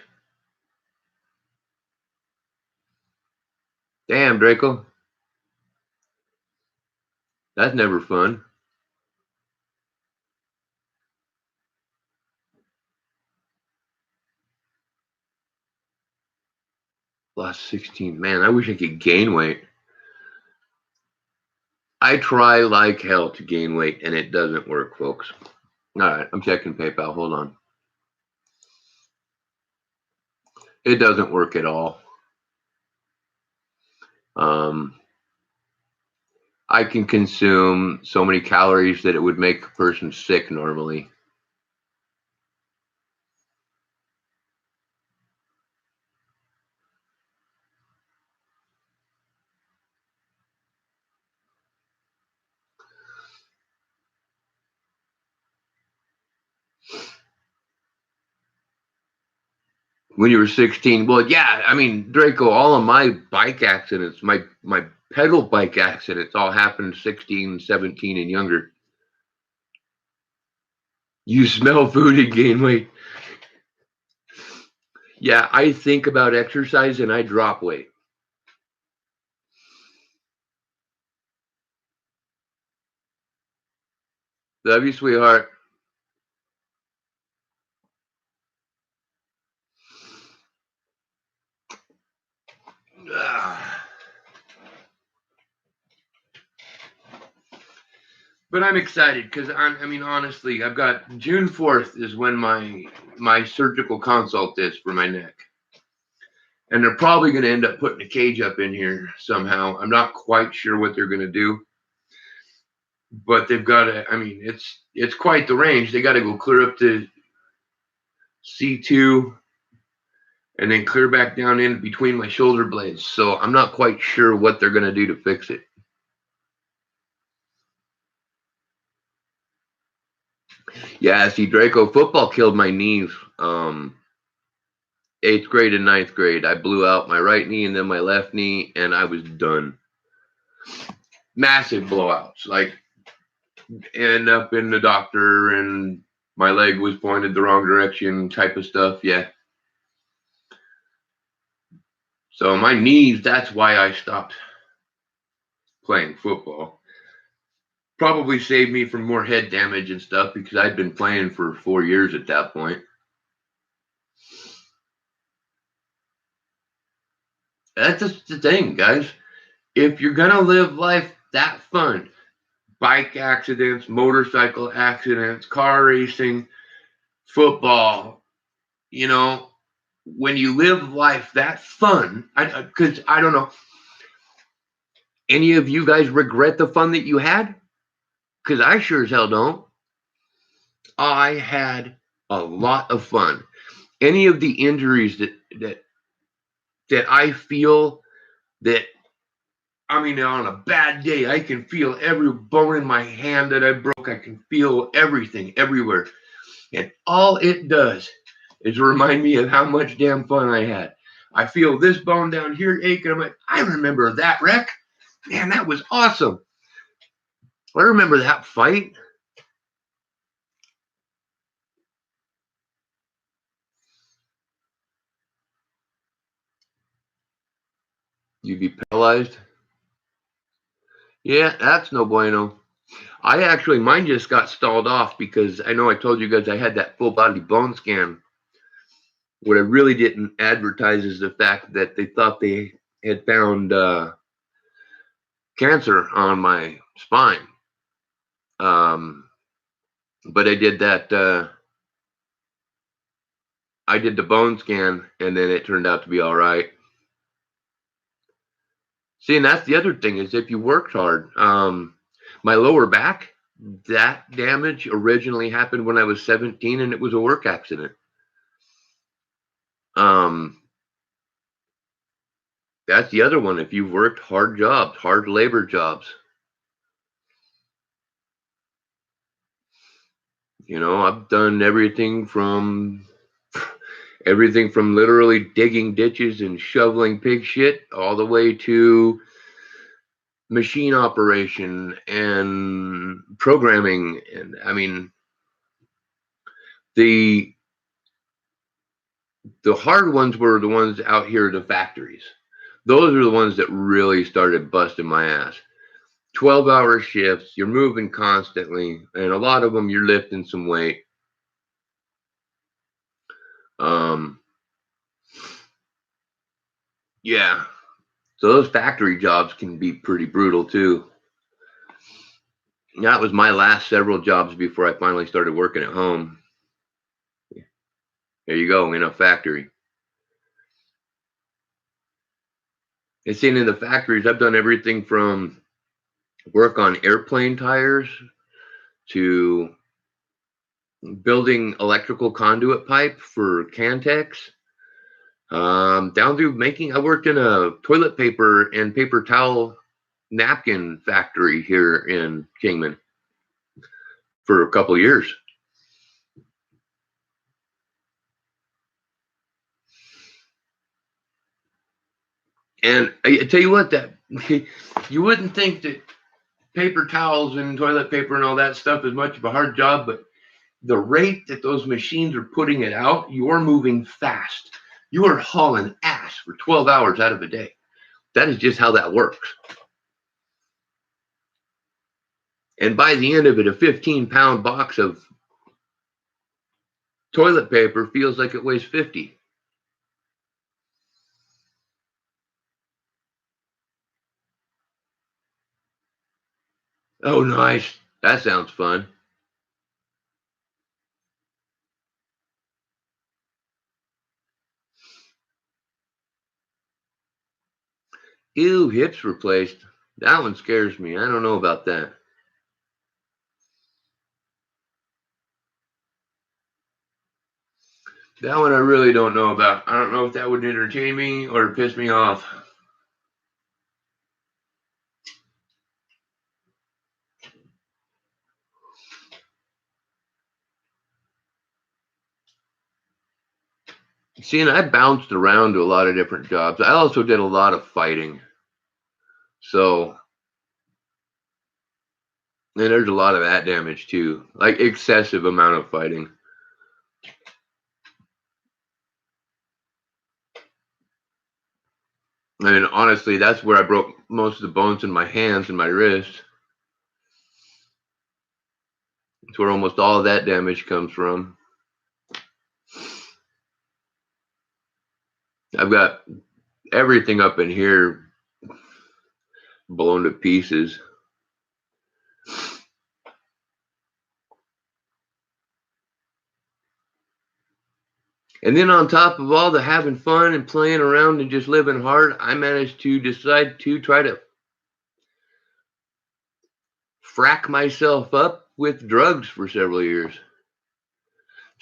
Damn, Draco. That's never fun. Lost 16. Man, I wish I could gain weight. I try like hell to gain weight, and it doesn't work, folks. All right, I'm checking PayPal. Hold on. It doesn't work at all. I can consume so many calories that it would make a person sick normally. When you were 16, well, yeah, I mean, Draco, all of my bike accidents, my pedal bike accidents all happened 16, 17 and younger. You smell food and gain weight. Yeah, I think about exercise and I drop weight. Love you, sweetheart. But I'm excited because I mean, honestly, I've got June 4th is when my surgical consult is for my neck. And they're probably going to end up putting a cage up in here somehow. I'm not quite sure what they're going to do. But they've got to, I mean, it's quite the range. They got to go clear up to C2 and then clear back down in between my shoulder blades. So I'm not quite sure what they're going to do to fix it. Yeah, see, Draco, football killed my knees. 8th grade and 9th grade. I blew out my right knee and then my left knee, and I was done. Massive blowouts. Like, end up in the doctor and my leg was pointed the wrong direction type of stuff. Yeah. So my knees, that's why I stopped playing football. Probably saved me from more head damage and stuff because I'd been playing for 4 years at that point. That's just the thing, guys. If you're going to live life that fun, bike accidents, motorcycle accidents, car racing, football, you know, when you live life that fun, because I don't know, any of you guys regret the fun that you had? Because I sure as hell don't. I had a lot of fun. Any of the injuries that I feel that, I mean, on a bad day, I can feel every bone in my hand that I broke. I can feel everything everywhere. And all it does is remind me of how much damn fun I had. I feel this bone down here aching. I'm like, I remember that wreck. Man, that was awesome. I remember that fight. You'd be paralyzed. Yeah, that's no bueno. Mine just got stalled off because I know I told you guys I had that full body bone scan. What I really didn't advertise is the fact that they thought they had found cancer on my spine. But I did that. I did the bone scan, and then it turned out to be all right. See, and that's the other thing is if you worked hard. My lower back, that damage originally happened when I was 17, and it was a work accident. That's the other one. If you've worked hard jobs, hard labor jobs, I've done everything from literally digging ditches and shoveling pig shit all the way to machine operation and programming. And I mean, the hard ones were the ones out here at the factories. Those are the ones that really started busting my ass. 12-hour shifts, you're moving constantly, and a lot of them you're lifting some weight. Yeah. So those factory jobs can be pretty brutal too. That was my last several jobs before I finally started working at home. There you go, in a factory. And seeing in the factories, I've done everything from work on airplane tires to building electrical conduit pipe for Cantex. Down through I worked in a toilet paper and paper towel napkin factory here in Kingman for a couple of years. And I tell you what, that you wouldn't think that paper towels and toilet paper and all that stuff is much of a hard job, but the rate that those machines are putting it out, you're moving fast. You are hauling ass for 12 hours out of a day. That is just how that works. And by the end of it, a 15-pound box of toilet paper feels like it weighs 50. Oh, nice. That sounds fun. Ew, hips replaced. That one scares me. I don't know about that. That one I really don't know about. I don't know if that would entertain me or piss me off. See, and I bounced around to a lot of different jobs. I also did a lot of fighting. So, and there's a lot of that damage too, like excessive amount of fighting. I mean, honestly, that's where I broke most of the bones in my hands and my wrists. It's where almost all of that damage comes from. I've got everything up in here blown to pieces. And then on top of all the having fun and playing around and just living hard, I managed to decide to try to frack myself up with drugs for several years.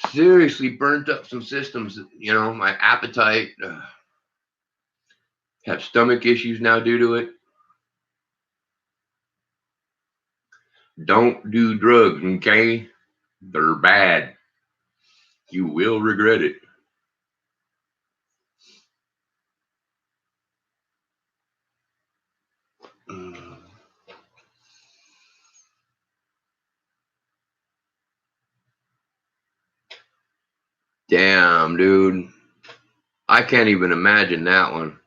Seriously burnt up some systems, my appetite, have stomach issues now due to it. Don't do drugs, okay? They're bad. You will regret it. Damn, dude. I can't even imagine that one.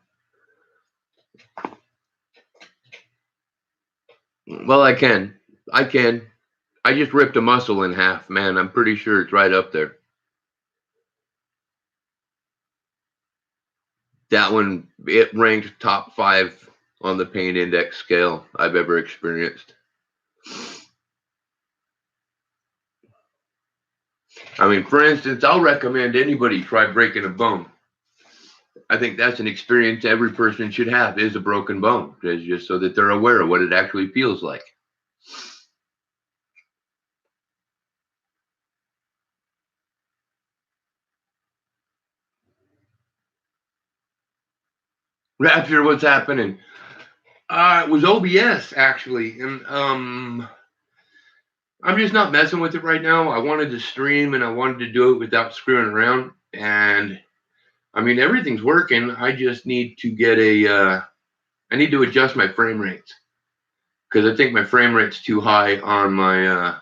Well, I can. I just ripped a muscle in half, man. I'm pretty sure it's right up there. That one, it ranked top 5 on the pain index scale I've ever experienced. I mean, for instance, I'll recommend anybody try breaking a bone. I think that's an experience every person should have, is a broken bone, just so that they're aware of what it actually feels like. Rapture, what's happening? It was OBS actually, and I'm just not messing with it right now. I wanted to stream and I wanted to do it without screwing around, and I mean everything's working. I just need to get I need to adjust my frame rates because I think my frame rate's too high on my.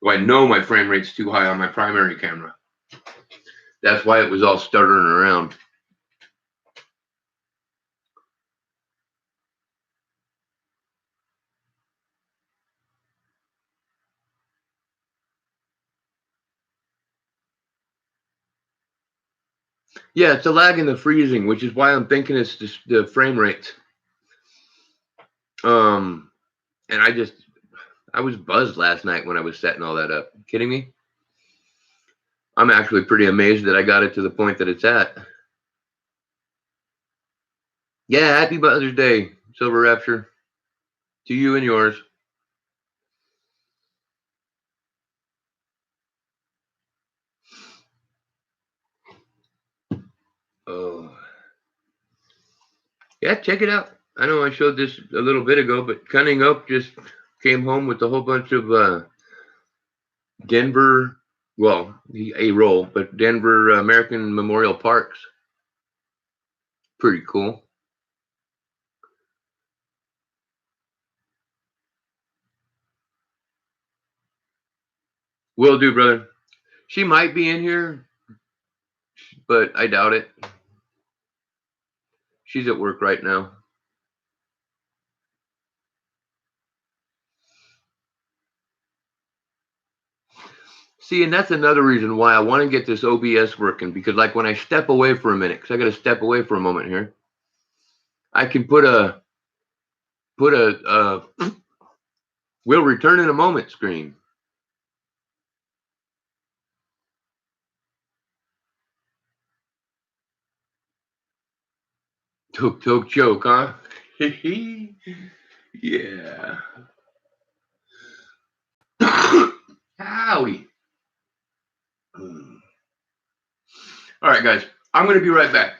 Well, I know my frame rate's too high on my primary camera. That's why it was all stuttering around. Yeah, it's the lag and the freezing, which is why I'm thinking it's just the frame rates. And I was buzzed last night when I was setting all that up. Kidding me? I'm actually pretty amazed that I got it to the point that it's at. Yeah, happy Mother's Day, Silver Rapture, to you and yours. Oh, yeah, check it out. I know I showed this a little bit ago, but Cunning Oak just came home with a whole bunch of Denver, well, a roll, but Denver American Memorial Parks. Pretty cool. Will do, brother. She might be in here, but I doubt it. She's at work right now. See, and that's another reason why I want to get this OBS working, because like when I step away for a minute, because I got to step away for a moment here, I can put a we'll return in a moment screen. Toke toke joke, huh? Yeah. Howdy. All right, guys. I'm going to be right back.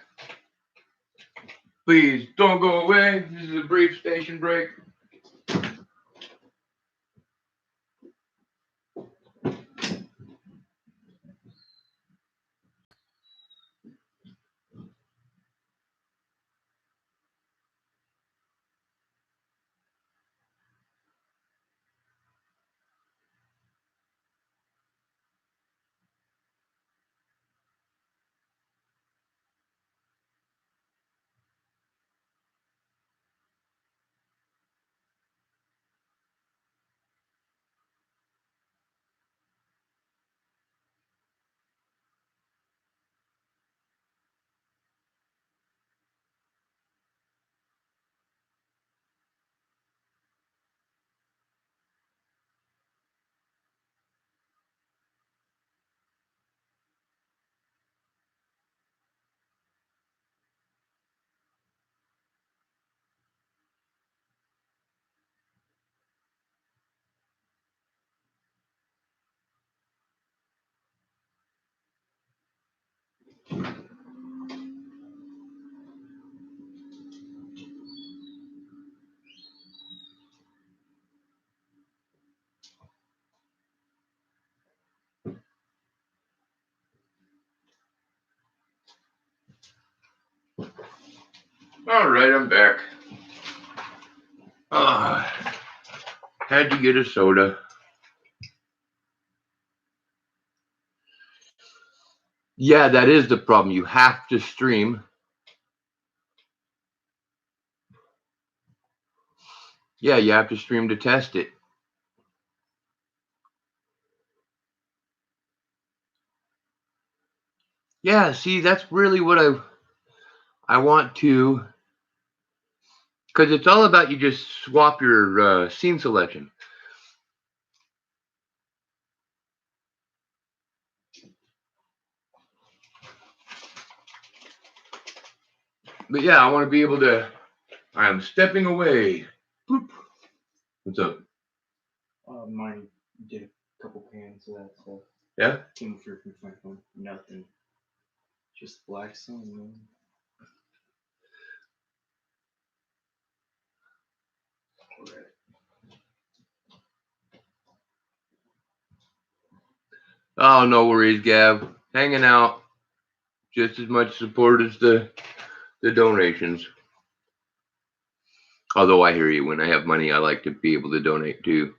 Please don't go away. This is a brief station break. All right, I'm back. Had to get a soda. Yeah, that is the problem. You have to stream. Yeah, you have to stream to test it. Yeah, see, that's really what I want to, because it's all about you just swap your scene selection. But yeah, I want to be able to. I'm stepping away. Boop. What's up? Mine did a couple pans of that stuff. Yeah? Came through from my phone. Nothing. Just black sun, man. Oh, no worries, Gav. Hanging out. Just as much support as the donations. Although I hear you, when I have money, I like to be able to donate too.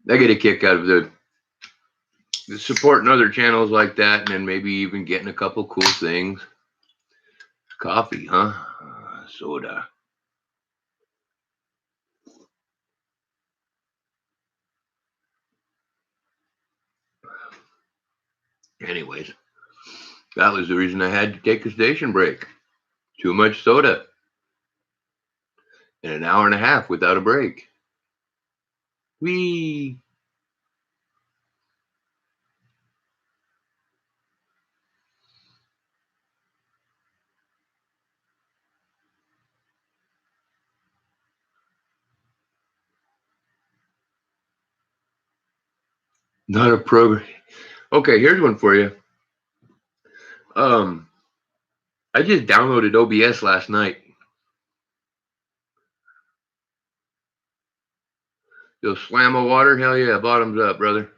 I get a kick out of the supporting other channels like that, and then maybe even getting a couple cool things. Coffee, huh? Soda. Anyways, that was the reason I had to take a station break. Too much soda. And an hour and a half without a break. Whee! Not a program. Okay, here's one for you. I just downloaded OBS last night. You'll slam of water? Hell yeah, bottoms up, brother.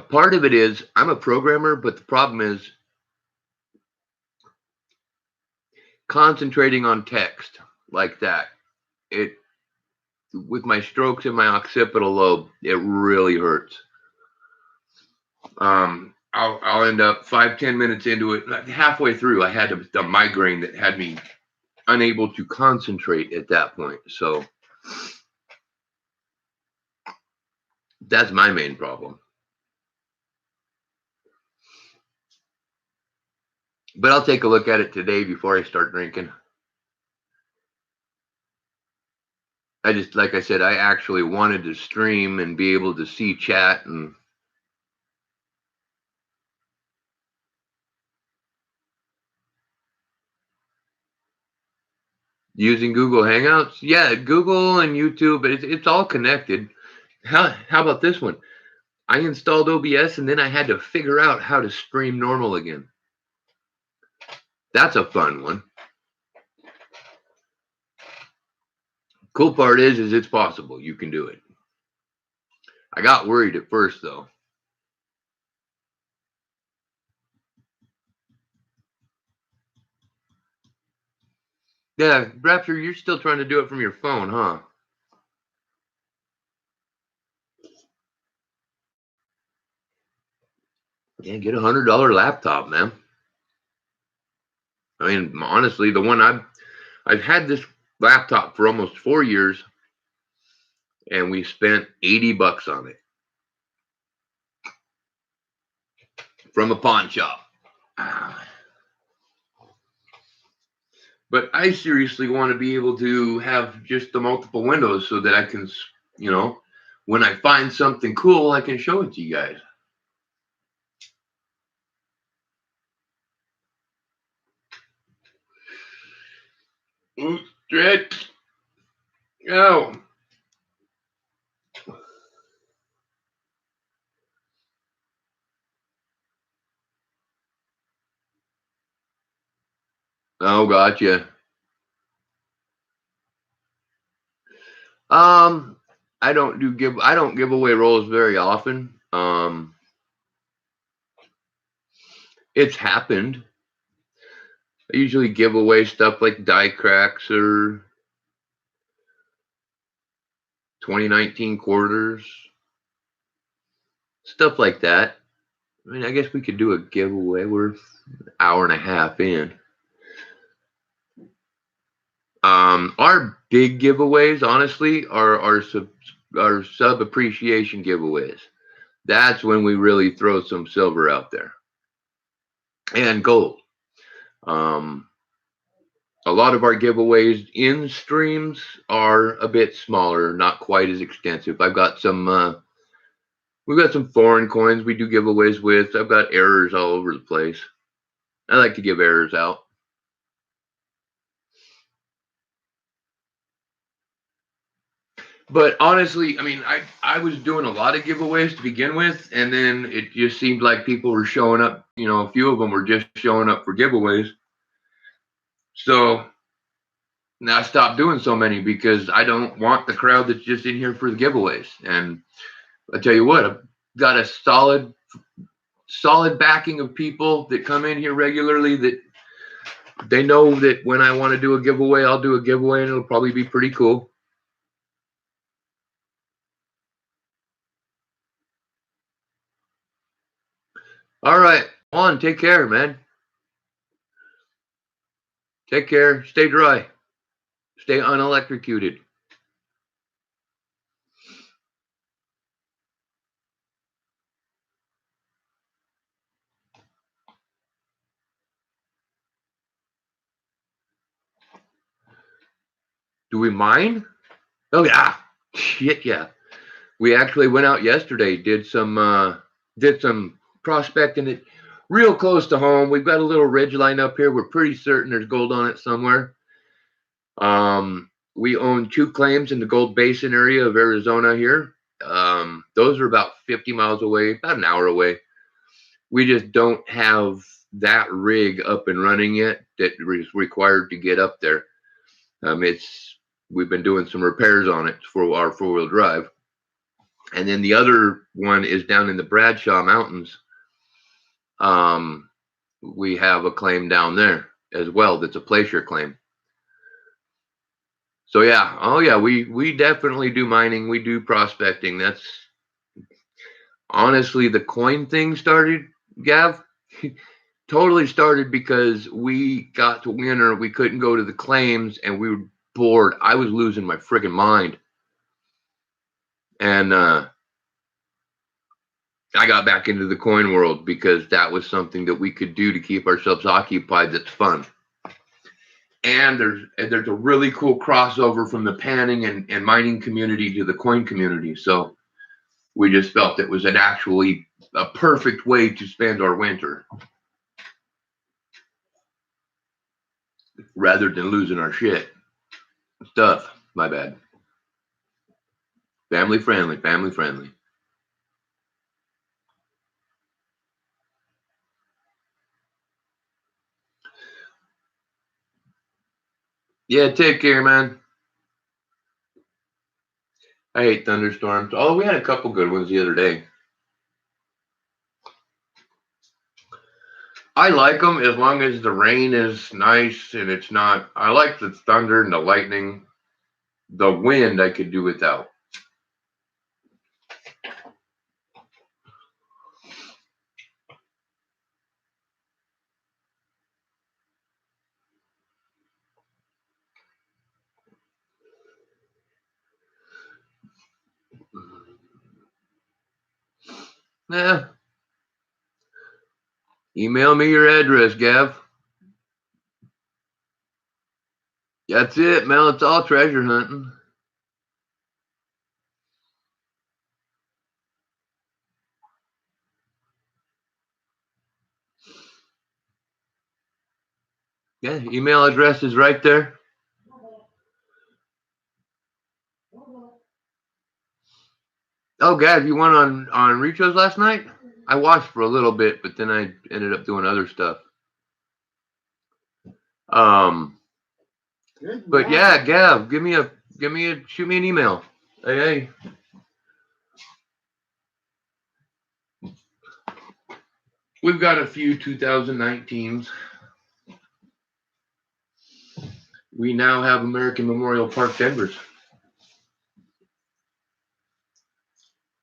Part of it is I'm a programmer, but the problem is concentrating on text like that. It with my strokes in my occipital lobe, it really hurts. I'll end up 5-10 minutes into it. Halfway through, I had a migraine that had me unable to concentrate at that point. So that's my main problem. But I'll take a look at it today before I start drinking. I just, like I said, I actually wanted to stream and be able to see chat and using Google Hangouts. Yeah, Google and YouTube, it's all connected. How about this one? I installed OBS and then I had to figure out how to stream normal again. That's a fun one. Cool part is it's possible. You can do it. I got worried at first, though. Yeah, Raptor, you're still trying to do it from your phone, huh? Yeah, get $100 laptop, man. I mean, honestly, the one I've had this laptop for almost 4 years, and we spent $80 on it from a pawn shop. But I seriously want to be able to have just the multiple windows so that I can, you know, when I find something cool, I can show it to you guys. Stretch. Oh. Oh, gotcha. I don't give away rolls very often. It's happened. I usually give away stuff like die cracks or 2019 quarters, stuff like that. I mean, I guess we could do a giveaway. We're an hour and a half in. Our big giveaways, honestly, are sub appreciation giveaways. That's when we really throw some silver out there and gold. A lot of our giveaways in streams are a bit smaller, not quite as extensive. I've got some We've got some foreign coins we do giveaways with. I've got errors all over the place. I like to give errors out. But honestly, I mean, I was doing a lot of giveaways to begin with, and then it just seemed like people were showing up. You know, a few of them were just showing up for giveaways. So now I stopped doing so many because I don't want the crowd that's just in here for the giveaways. And I tell you what, I've got a solid backing of people that come in here regularly that they know that when I want to do a giveaway, I'll do a giveaway, and it'll probably be pretty cool. All right, on. Take care, man. Take care. Stay dry. Stay unelectrocuted. Do we mine? Oh yeah. Shit yeah. We actually went out yesterday, did some prospecting it real close to home. We've got a little ridge line up here. We're pretty certain there's gold on it somewhere. We own 2 claims in the Gold Basin area of Arizona here. Those are about 50 miles away, about an hour away. We just don't have that rig up and running yet that is required to get up there. We've been doing some repairs on it for our 4-wheel drive. And then the other one is down in the Bradshaw Mountains. We have a claim down there as well that's a placer claim. So yeah, oh yeah, we definitely do mining. We do prospecting. That's honestly the coin thing started, Gav. Totally started because we got to winter. We couldn't go to the claims and we were bored. I was losing my friggin' mind. And I got back into the coin world because that was something that we could do to keep ourselves occupied that's fun. And there's a really cool crossover from the panning and mining community to the coin community. So we just felt it was actually a perfect way to spend our winter rather than losing our shit. Stuff. My bad. Family friendly, family friendly. Yeah, take care, man. I hate thunderstorms. Oh, we had a couple good ones the other day. I like them as long as the rain is nice and it's not. I like the thunder and the lightning. The wind I could do without. Yeah. Email me your address, Gav. That's it, Mel. It's all treasure hunting. Yeah, email address is right there. Oh, Gav, you went on Rechos last night? I watched for a little bit, but then I ended up doing other stuff. But yeah, Gav, shoot me an email. Hey. We've got a few 2019s. We now have American Memorial Park Denvers.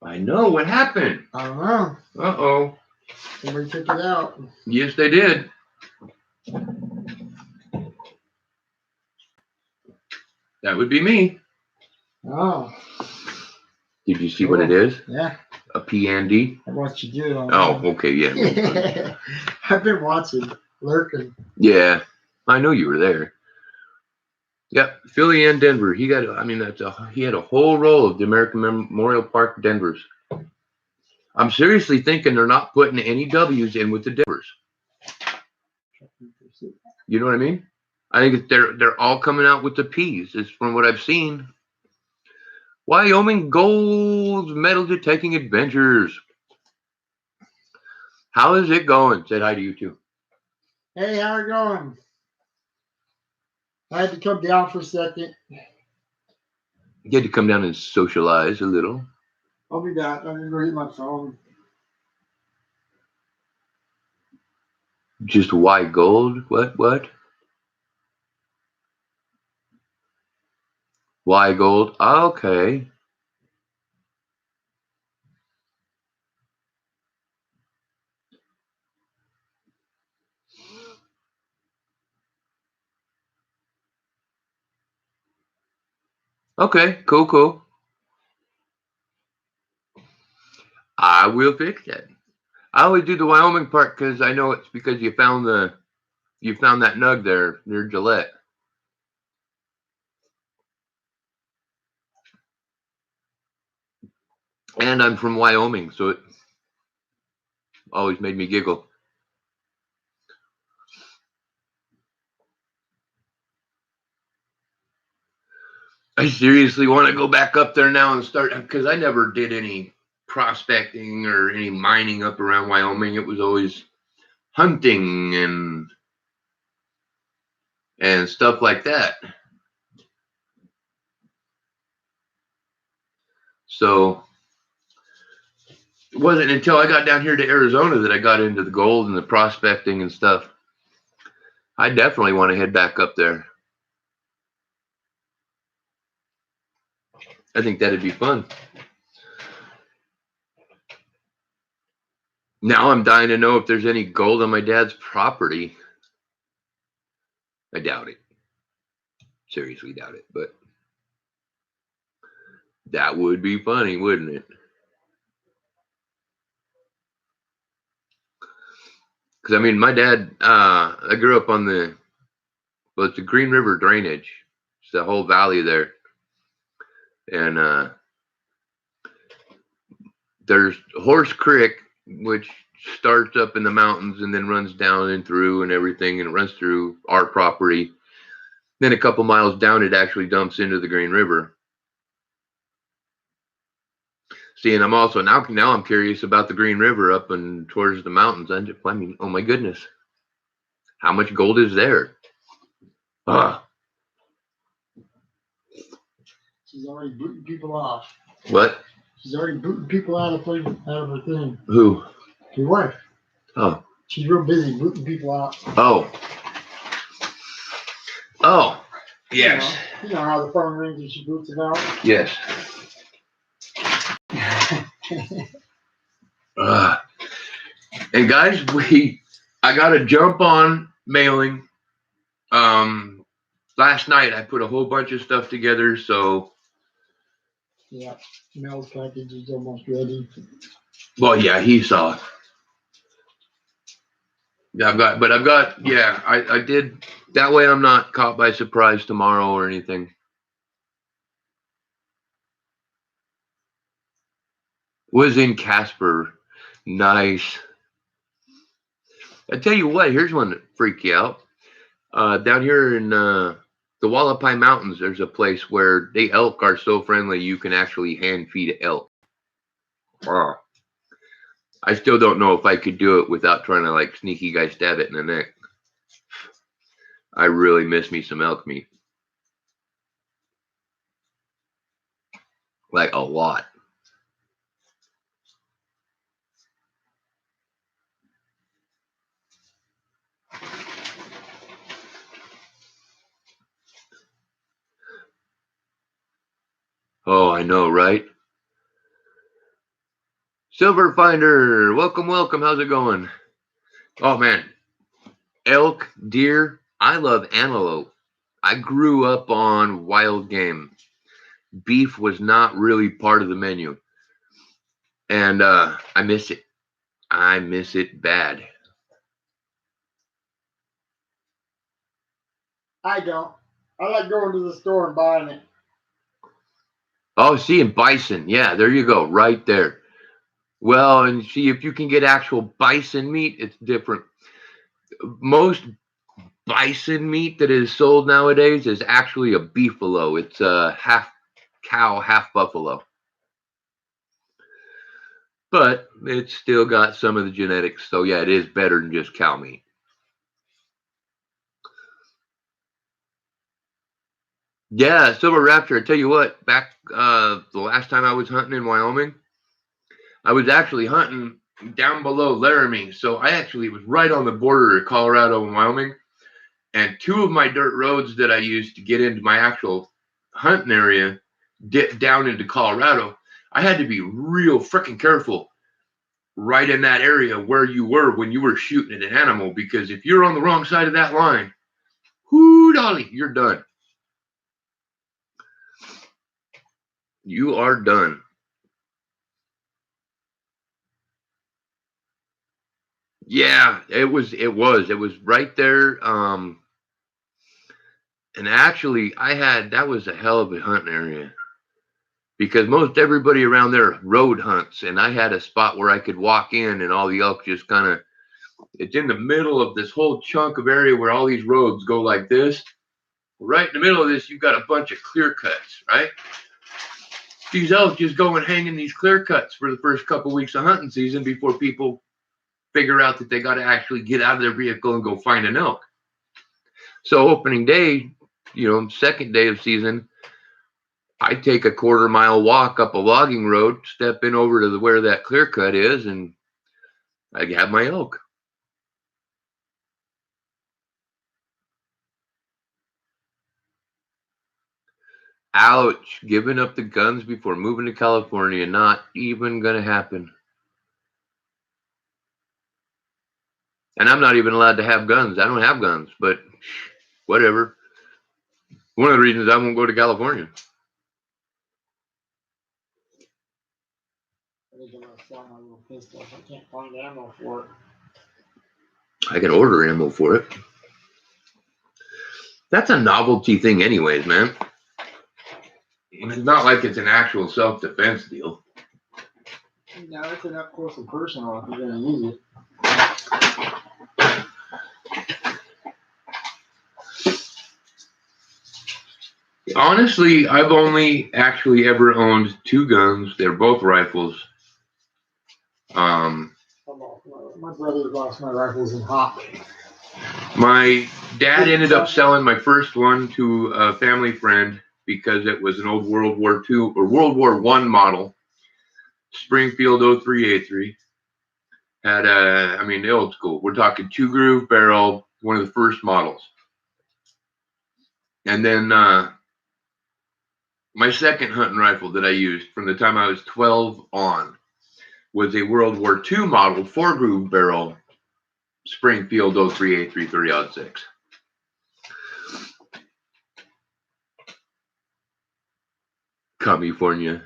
I know. What happened? I don't know. Uh-oh. Somebody took it out. Yes, they did. That would be me. Oh. Did you see what it is? Yeah. A PND? I watched you do it. Oh, okay, yeah. I've been watching, lurking. Yeah, I know you were there. Yep, Philly and Denver. He had a whole roll of the American Memorial Park Denvers. I'm seriously thinking they're not putting any W's in with the Denvers. You know what I mean? I think they're all coming out with the P's. Is from what I've seen. Wyoming gold medal detecting adventures. How is it going? Said hi to you too. Hey, how it going? I had to come down for a second. You had to come down and socialize a little. I'll be back. I'm gonna read my phone. Just why gold? What? Why gold? Okay. Okay, cool. I will fix that. I always do the Wyoming part because I know it's because you found that nug there near Gillette. And I'm from Wyoming, so it always made me giggle. I seriously want to go back up there now and start because I never did any prospecting or any mining up around Wyoming. It was always hunting and stuff like that. So it wasn't until I got down here to Arizona that I got into the gold and the prospecting and stuff. I definitely want to head back up there. I think that'd be fun. Now I'm dying to know if there's any gold on my dad's property. I doubt it. Seriously doubt it, but that would be funny, wouldn't it? Because, I mean, my dad, I grew up on it's the Green River drainage. It's the whole valley there. And there's Horse Creek, which starts up in the mountains and then runs down and through and everything, and it runs through our property. Then a couple miles down, it actually dumps into the Green River. See, and I'm also now I'm curious about the Green River up and towards the mountains. I mean, oh my goodness, how much gold is there? She's already booting people off. What? She's already booting people out of her thing. Who? Your wife. Oh. She's real busy booting people out. Oh. Yes. You know how the phone rings and she boots it out? Yes. And guys, I got to jump on mailing. Last night I put a whole bunch of stuff together, so. Yeah, mail package is almost ready. Well, yeah, he saw. Yeah, I did. That way I'm not caught by surprise tomorrow or anything. Was in Casper. Nice. I tell you what, here's one that freaked you out. Down here in the Wallapai Mountains, there's a place where the elk are so friendly you can actually hand feed an elk. I still don't know if I could do it without trying to like sneaky guy stab it in the neck. I really miss me some elk meat. Like a lot. Oh, I know, right? Silver Finder, welcome. How's it going? Oh man, elk, deer. I love antelope. I grew up on wild game. Beef was not really part of the menu, and I miss it. I miss it bad. I don't. I like going to the store and buying it. Oh, see, and bison. Yeah, there you go, right there. Well, and see, if you can get actual bison meat, it's different. Most bison meat that is sold nowadays is actually a beefalo. It's a half cow, half buffalo. But it's still got some of the genetics. So, yeah, it is better than just cow meat. Yeah, silver raptor. I tell you what, back the last time I was hunting in Wyoming, I was actually hunting down below Laramie. So I actually was right on the border of Colorado and Wyoming. And two of my dirt roads that I used to get into my actual hunting area dip down into Colorado. I had to be real freaking careful right in that area where you were when you were shooting at an animal, because if you're on the wrong side of that line, whoo dolly, you're done. You are done. Yeah, it was right there. And actually that was a hell of a hunting area, because most everybody around there road hunts, and I had a spot where I could walk in and all the elk just kind of, it's in the middle of this whole chunk of area where all these roads go like this. Right in the middle of this, you've got a bunch of clear cuts, right? These elk just go and hang in these clear cuts for the first couple weeks of hunting season before people figure out that they got to actually get out of their vehicle and go find an elk. So opening day, second day of season, I take a quarter-mile walk up a logging road, step in over to where that clear cut is, and I have my elk. Ouch, giving up the guns before moving to California, not even going to happen. And I'm not even allowed to have guns. I don't have guns, but whatever. One of the reasons I won't go to California. I think I'm gonna sell my little pistol. I can't find ammo for it. I can order ammo for it. That's a novelty thing anyways, man. It's not like it's an actual self-defense deal. No, it's an up close and personal if you're gonna use it. Honestly, I've only actually ever owned two guns. They're both rifles. My brother lost my rifles in Hawk. My dad ended up selling my first one to a family friend because it was an old World War II or World War I model. Springfield 03A3. Had the old school. We're talking 2-groove barrel, one of the first models. And then my second hunting rifle that I used from the time I was 12 on was a World War II model 4-groove barrel Springfield 03A3 30-06. California.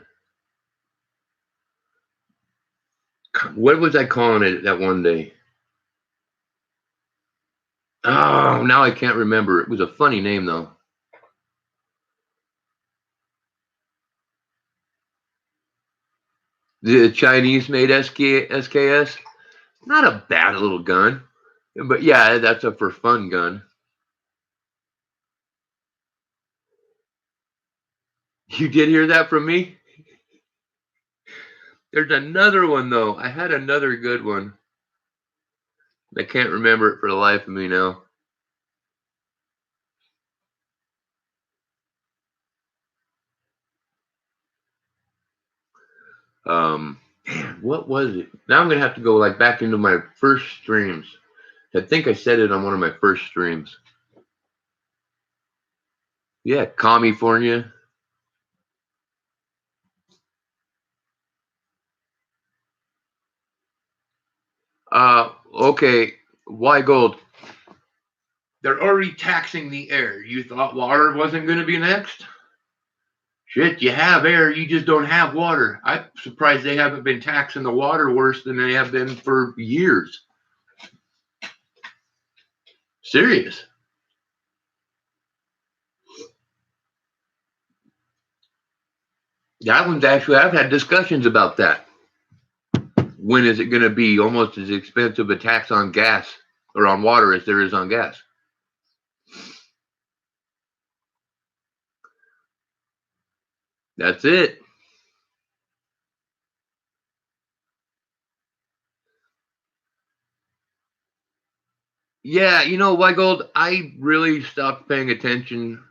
What was I calling it that one day? Oh, now I can't remember. It was a funny name though. The Chinese made SKS. Not a bad little gun. But yeah, that's a for fun gun. You did hear that from me? There's another one though. I had another good one. I can't remember it for the life of me now. Man, what was it? Now I'm gonna have to go back into my first streams. I think I said it on one of my first streams. Yeah, California. Okay. Why gold? They're already taxing the air. You thought water wasn't going to be next? Shit, you have air, you just don't have water. I'm surprised they haven't been taxing the water worse than they have been for years. Serious. That one's actually, I've had discussions about that. when is it going to be almost as expensive a tax on gas or on water as there is on gas? That's it. Yeah, you know, Weigold, I really stopped paying attention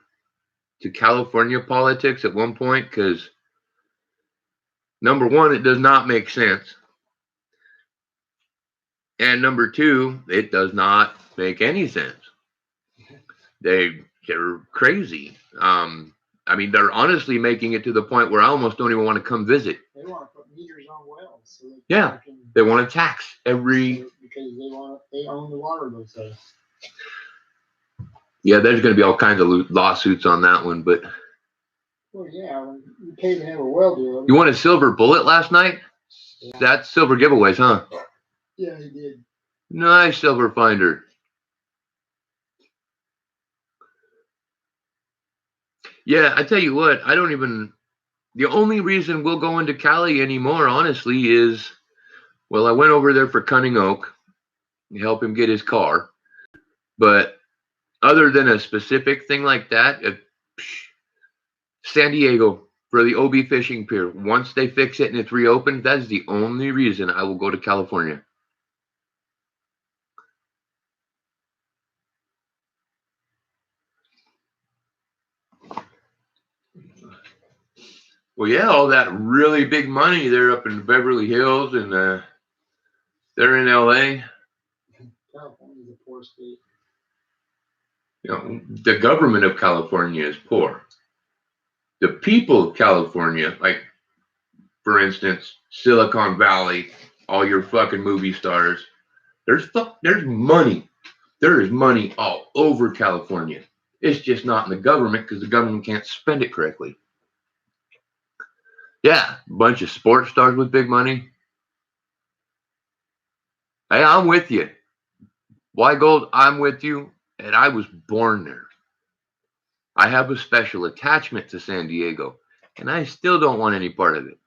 to California politics at one point because, number one, it does not make sense. And number two, it does not make any sense. They're crazy. I mean, they're honestly making it to the point where I almost don't even want to come visit. They want to put meters on wells. So Yeah, they want to tax every. Because they own the water, they say. Yeah, there's going to be all kinds of lawsuits on that one, but. Well, yeah, when you pay to have a well drilled. You won a silver bullet last night? Yeah. That's silver giveaways, huh? Yeah, he did. Nice, Silver Finder. Yeah, I tell you what, the only reason we'll go into Cali anymore, honestly, is, well, I went over there for Cunning Oak, help him get his car. But other than a specific thing like that, San Diego for the OB fishing pier, once they fix it and it's reopened, that's the only reason I will go to California. Well, yeah, all that really big money there up in Beverly Hills, and they're in LA. California's a poor state. You know, the government of California is poor. The people of California, like, for instance, Silicon Valley, all your fucking movie stars, there's money. There is money all over California. It's just not in the government because the government can't spend it correctly. Yeah, a bunch of sports stars with big money. Hey, I'm with you. Weigold, I'm with you, and I was born there. I have a special attachment to San Diego, and I still don't want any part of it.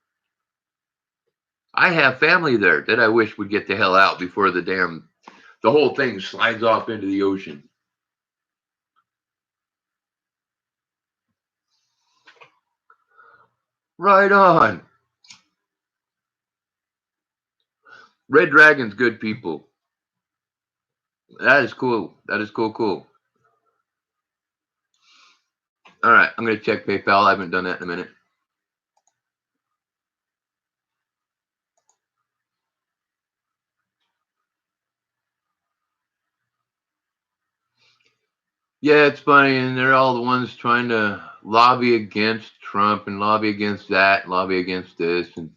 I have family there that I wish would get the hell out before the whole thing slides off into the ocean. Right on. Red Dragon's good people. That is cool. That is cool. All right, I'm going to check PayPal. I haven't done that in a minute. Yeah, it's funny, and they're all the ones trying to lobby against Trump and lobby against that, and lobby against this, and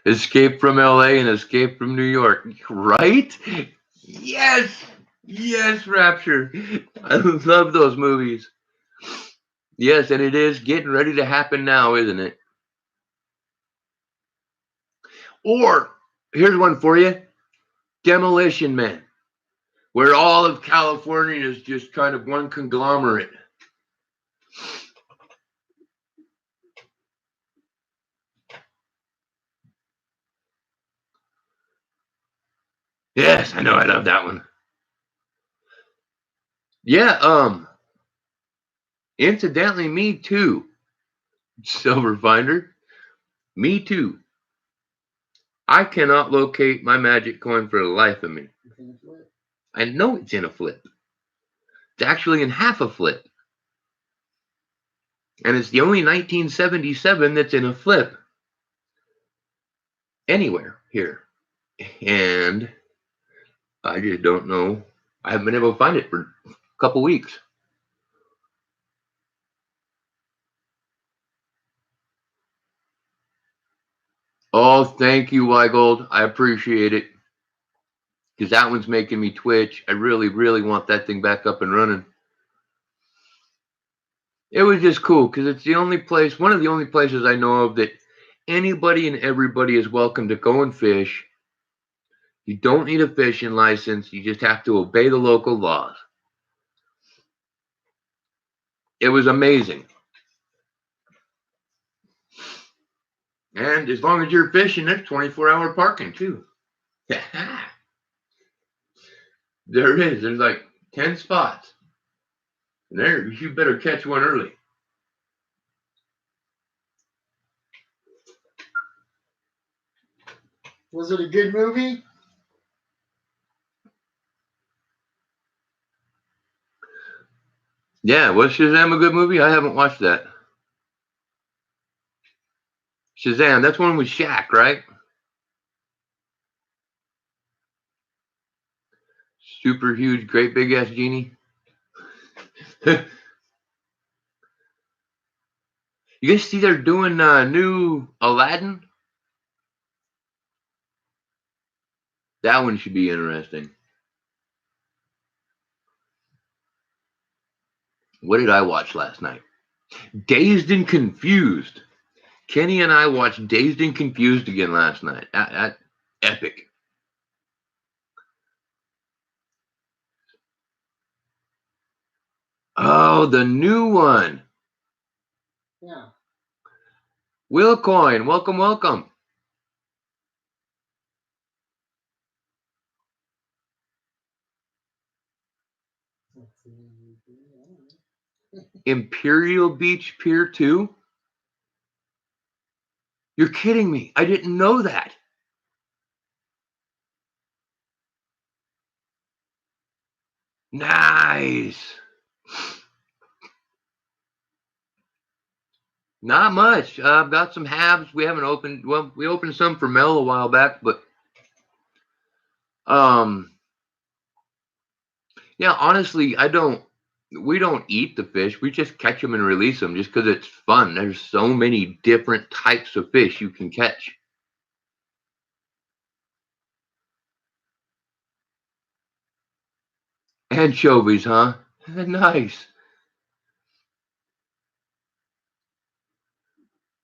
Escape from LA and Escape from New York, right? Yes, Rapture. I love those movies. Yes, and it is getting ready to happen now, isn't it? Or, here's one for you. Demolition Man, where all of California is just kind of one conglomerate. Yes, I know, I love that one. Yeah, incidentally, me too, Silver Finder. Me too. I cannot locate my magic coin for the life of me. I know it's in a flip. It's actually in half a flip. And it's the only 1977 that's in a flip anywhere here. And I just don't know. I haven't been able to find it for a couple weeks. Oh, thank you, Weigold. I appreciate it. Because that one's making me twitch. I really, really want that thing back up and running. It was just cool because it's the only place, one of the only places I know of that anybody and everybody is welcome to go and fish. You don't need a fishing license. You just have to obey the local laws. It was amazing. And as long as you're fishing, there's 24-hour parking too. There is. There's like 10 spots. And there, you better catch one early. Was it a good movie? Yeah, was Shazam a good movie? I haven't watched that. Shazam, that's one with Shaq, right? Super huge, great big ass genie. You guys see they're doing new Aladdin? That one should be interesting. What did I watch last night? Dazed and Confused. Kenny and I watched Dazed and Confused again last night. Epic. Oh, the new one. Yeah. Will Coin, welcome, welcome. Imperial Beach Pier 2? You're kidding me. I didn't know that. Nice. Not much. I've got some halves. We haven't opened. Well, we opened some for Mel a while back, but yeah, honestly, we don't eat the fish. We just catch them and release them just because it's fun. There's so many different types of fish you can catch. Anchovies, huh? Nice.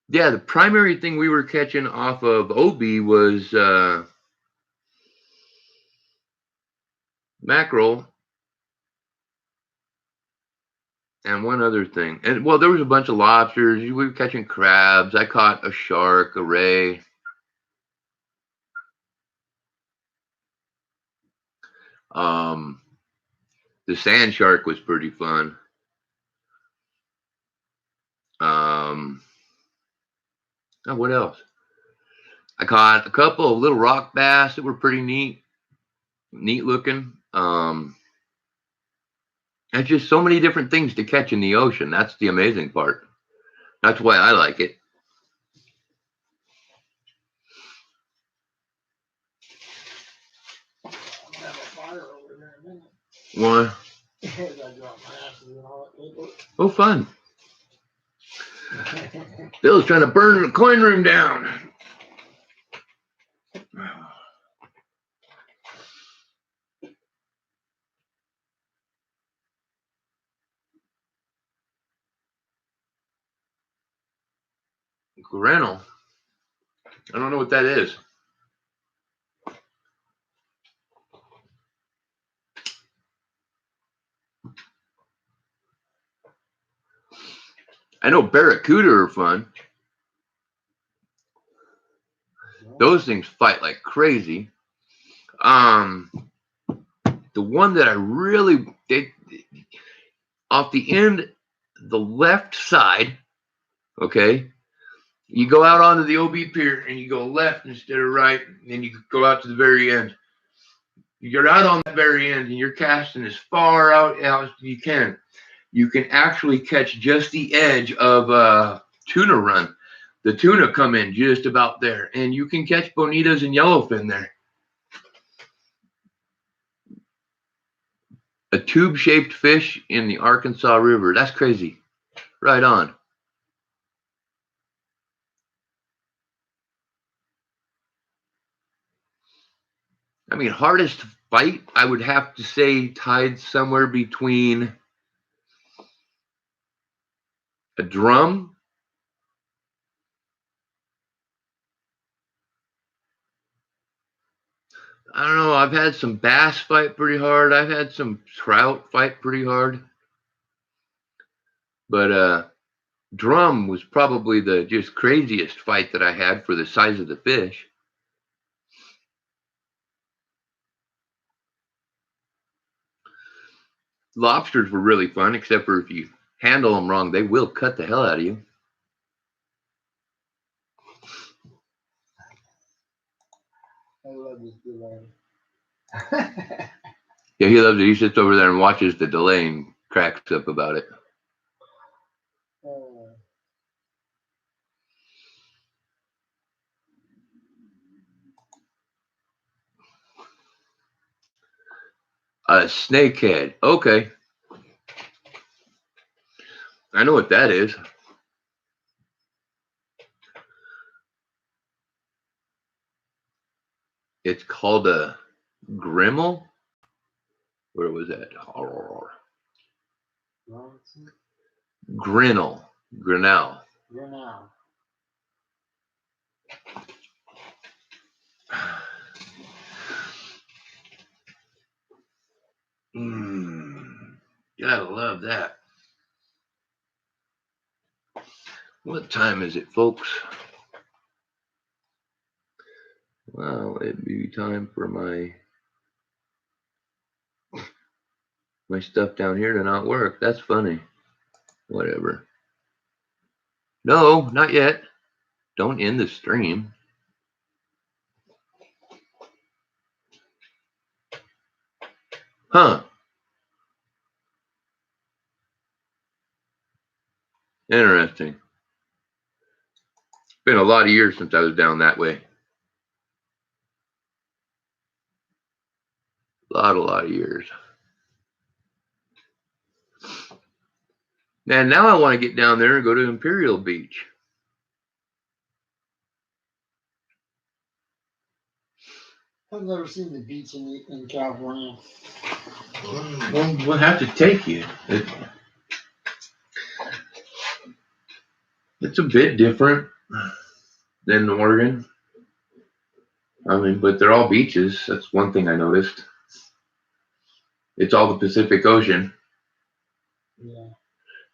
Yeah, the primary thing we were catching off of Obi was mackerel and one other thing. And well, there was a bunch of lobsters. We were catching crabs. I caught a shark, a ray. The sand shark was pretty fun. Oh, what else? I caught a couple of little rock bass that were pretty neat looking. There's just so many different things to catch in the ocean. That's the amazing part. That's why I like it. I'm gonna have a fire over here in a minute. Why? As I drop my ashes and all that. Oh, fun. Bill's trying to burn the coin room down. Guareno. I don't know what that is. I know barracuda are fun. Those things fight like crazy. The one that I really off the end, the left side, okay, you go out onto the OB pier and you go left instead of right, and then you go out to the very end. You're out on the very end and you're casting as far out as you can. You can actually catch just the edge of a tuna run. The tuna come in just about there, and you can catch bonitas and yellowfin there. A tube-shaped fish in the Arkansas River. That's crazy. Right on. I mean, hardest fight, I would have to say tied somewhere between a drum I don't know. I've had some bass fight pretty hard. I've had some trout fight pretty hard. But drum was probably the just craziest fight that I had for the size of the fish. Lobsters were really fun, except for if you handle them wrong, they will cut the hell out of you. I love this delay. Yeah, he loves it. He sits over there and watches the delay and cracks up about it. A snakehead. Okay. I know what that is. It's called a grimmel. Where was that? Grinnell. Grinnell. Grinnell. Gotta love that. What time is it, folks? Well, it'd be time for my stuff down here to not work. That's funny. Whatever. No, not yet. Don't end the stream. Huh. Interesting. Been a lot of years since I was down that way. A lot of years. And now I want to get down there and go to Imperial Beach. I've never seen the beach in California. Well, we'll have to take you. It's a bit different than Oregon. I mean, but they're all beaches. That's one thing I noticed. It's all the Pacific Ocean. Yeah.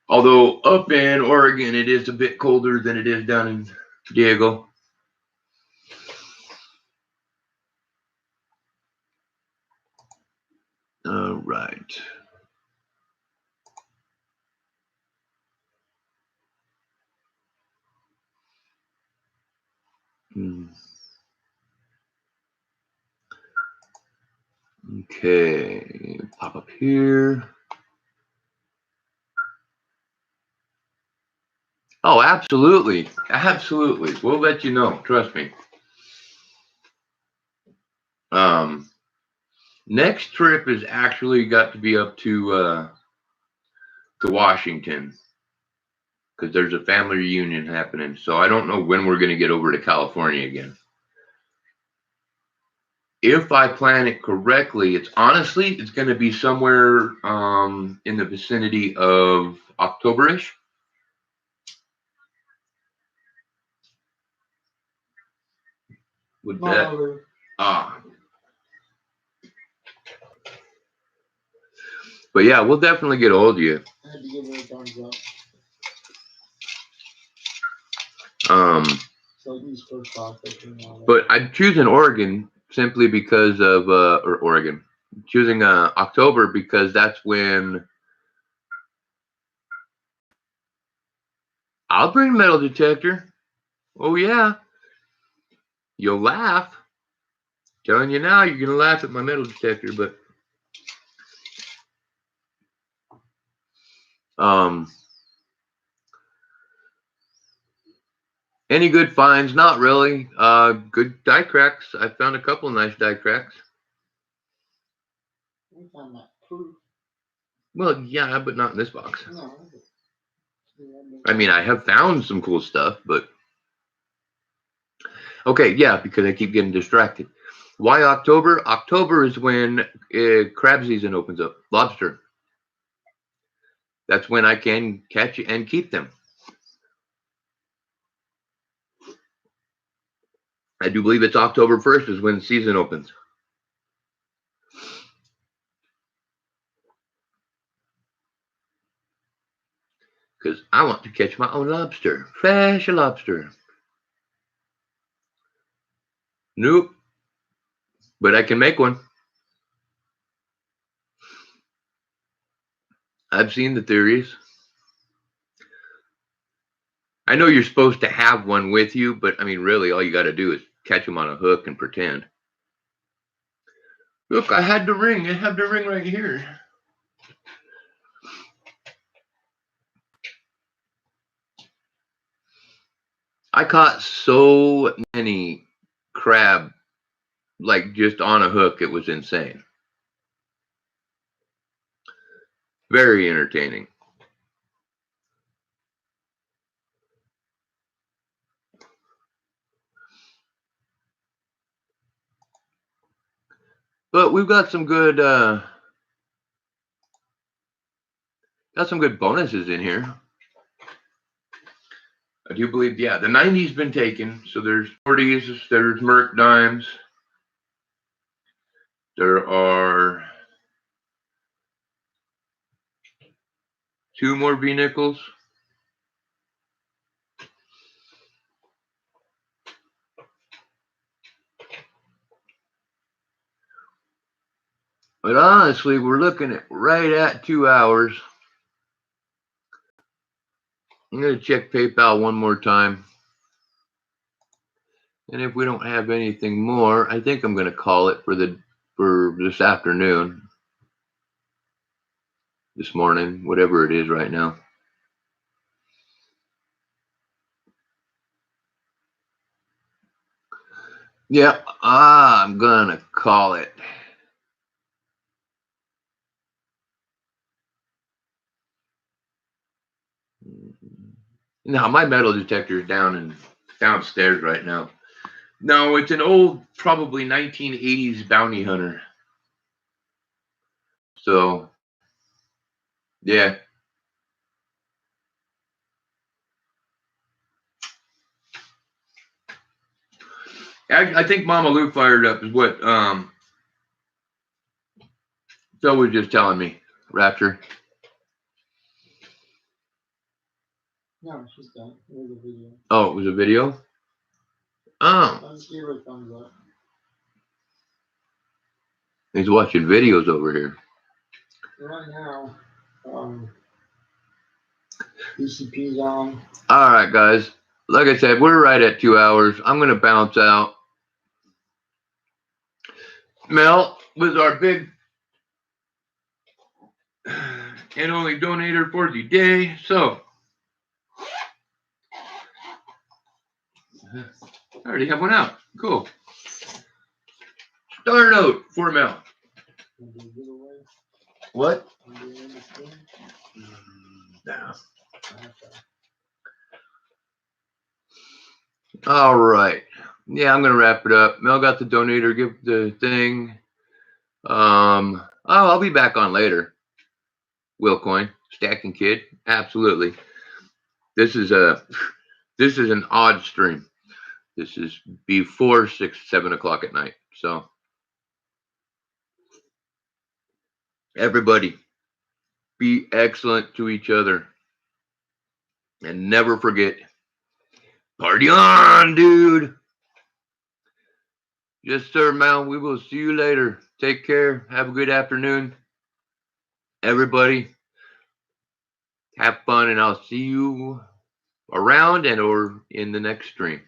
Although up in Oregon, it is a bit colder than it is down in Diego. All right. Okay, pop up here. Oh, absolutely. Absolutely. We'll let you know. Trust me. Next trip is actually got to be up to Washington because there's a family reunion happening. So I don't know when we're going to get over to California again. If I plan it correctly, it's going to be somewhere in the vicinity of October-ish. Would that? But yeah, we'll definitely get a hold of you. I had to give her a thumbs up. So East Coast topic and all that. But I'm choosing Oregon simply because of or Oregon. I'm choosing October because that's when I'll bring metal detector. Oh yeah. You'll laugh. Telling you now, you're gonna laugh at my metal detector, but any good finds? Not really. Good die cracks. I found a couple of nice die cracks. We found that proof. Well, yeah, but not in this box. No. I mean, I have found some cool stuff, but okay, yeah, because I keep getting distracted. Why October? October is when crab season opens up. Lobster. That's when I can catch and keep them. I do believe it's October 1st is when the season opens. because I want to catch my own lobster. Fresh lobster. Nope. But I can make one. I've seen the theories. I know you're supposed to have one with you, but I mean, really, all you got to do is catch them on a hook and pretend. Look, I had the ring. I have the ring right here. I caught so many crab, like just on a hook. It was insane. Very entertaining. But we've got some good bonuses in here. I do believe, yeah, the 90's been taken. So there's 40s, there's Merc dimes. There are 2 more V nickels. But honestly, we're looking at right at 2 hours. I'm going to check PayPal one more time. And if we don't have anything more, I think I'm going to call it for this afternoon. This morning, whatever it is right now. Yeah, I'm going to call it. Now, my metal detector is downstairs right now. No, it's an old, probably 1980s bounty hunter. So, yeah. I think Mama Lou fired up is what Phil was just telling me. Rapture. No, she's done. It was a video. Oh, it was a video? Oh. I just gave her a thumbs up. He's watching videos over here. Right now, ECP's on. All right, guys. Like I said, we're right at 2 hours. I'm going to bounce out. Mel was our big and only donator for the day. So, I already have one out. Cool. Star note for Mel. What? No. All right. Yeah, I'm gonna wrap it up. Mel got the donator, give the thing. I'll be back on later. Will Coin, Stacking Kid, absolutely. This is an odd stream. This is before 7 o'clock at night. So everybody, be excellent to each other, and never forget, party on, dude. Yes, sir, Mel. We will see you later. Take care. Have a good afternoon. Everybody, have fun, and I'll see you around and or in the next stream.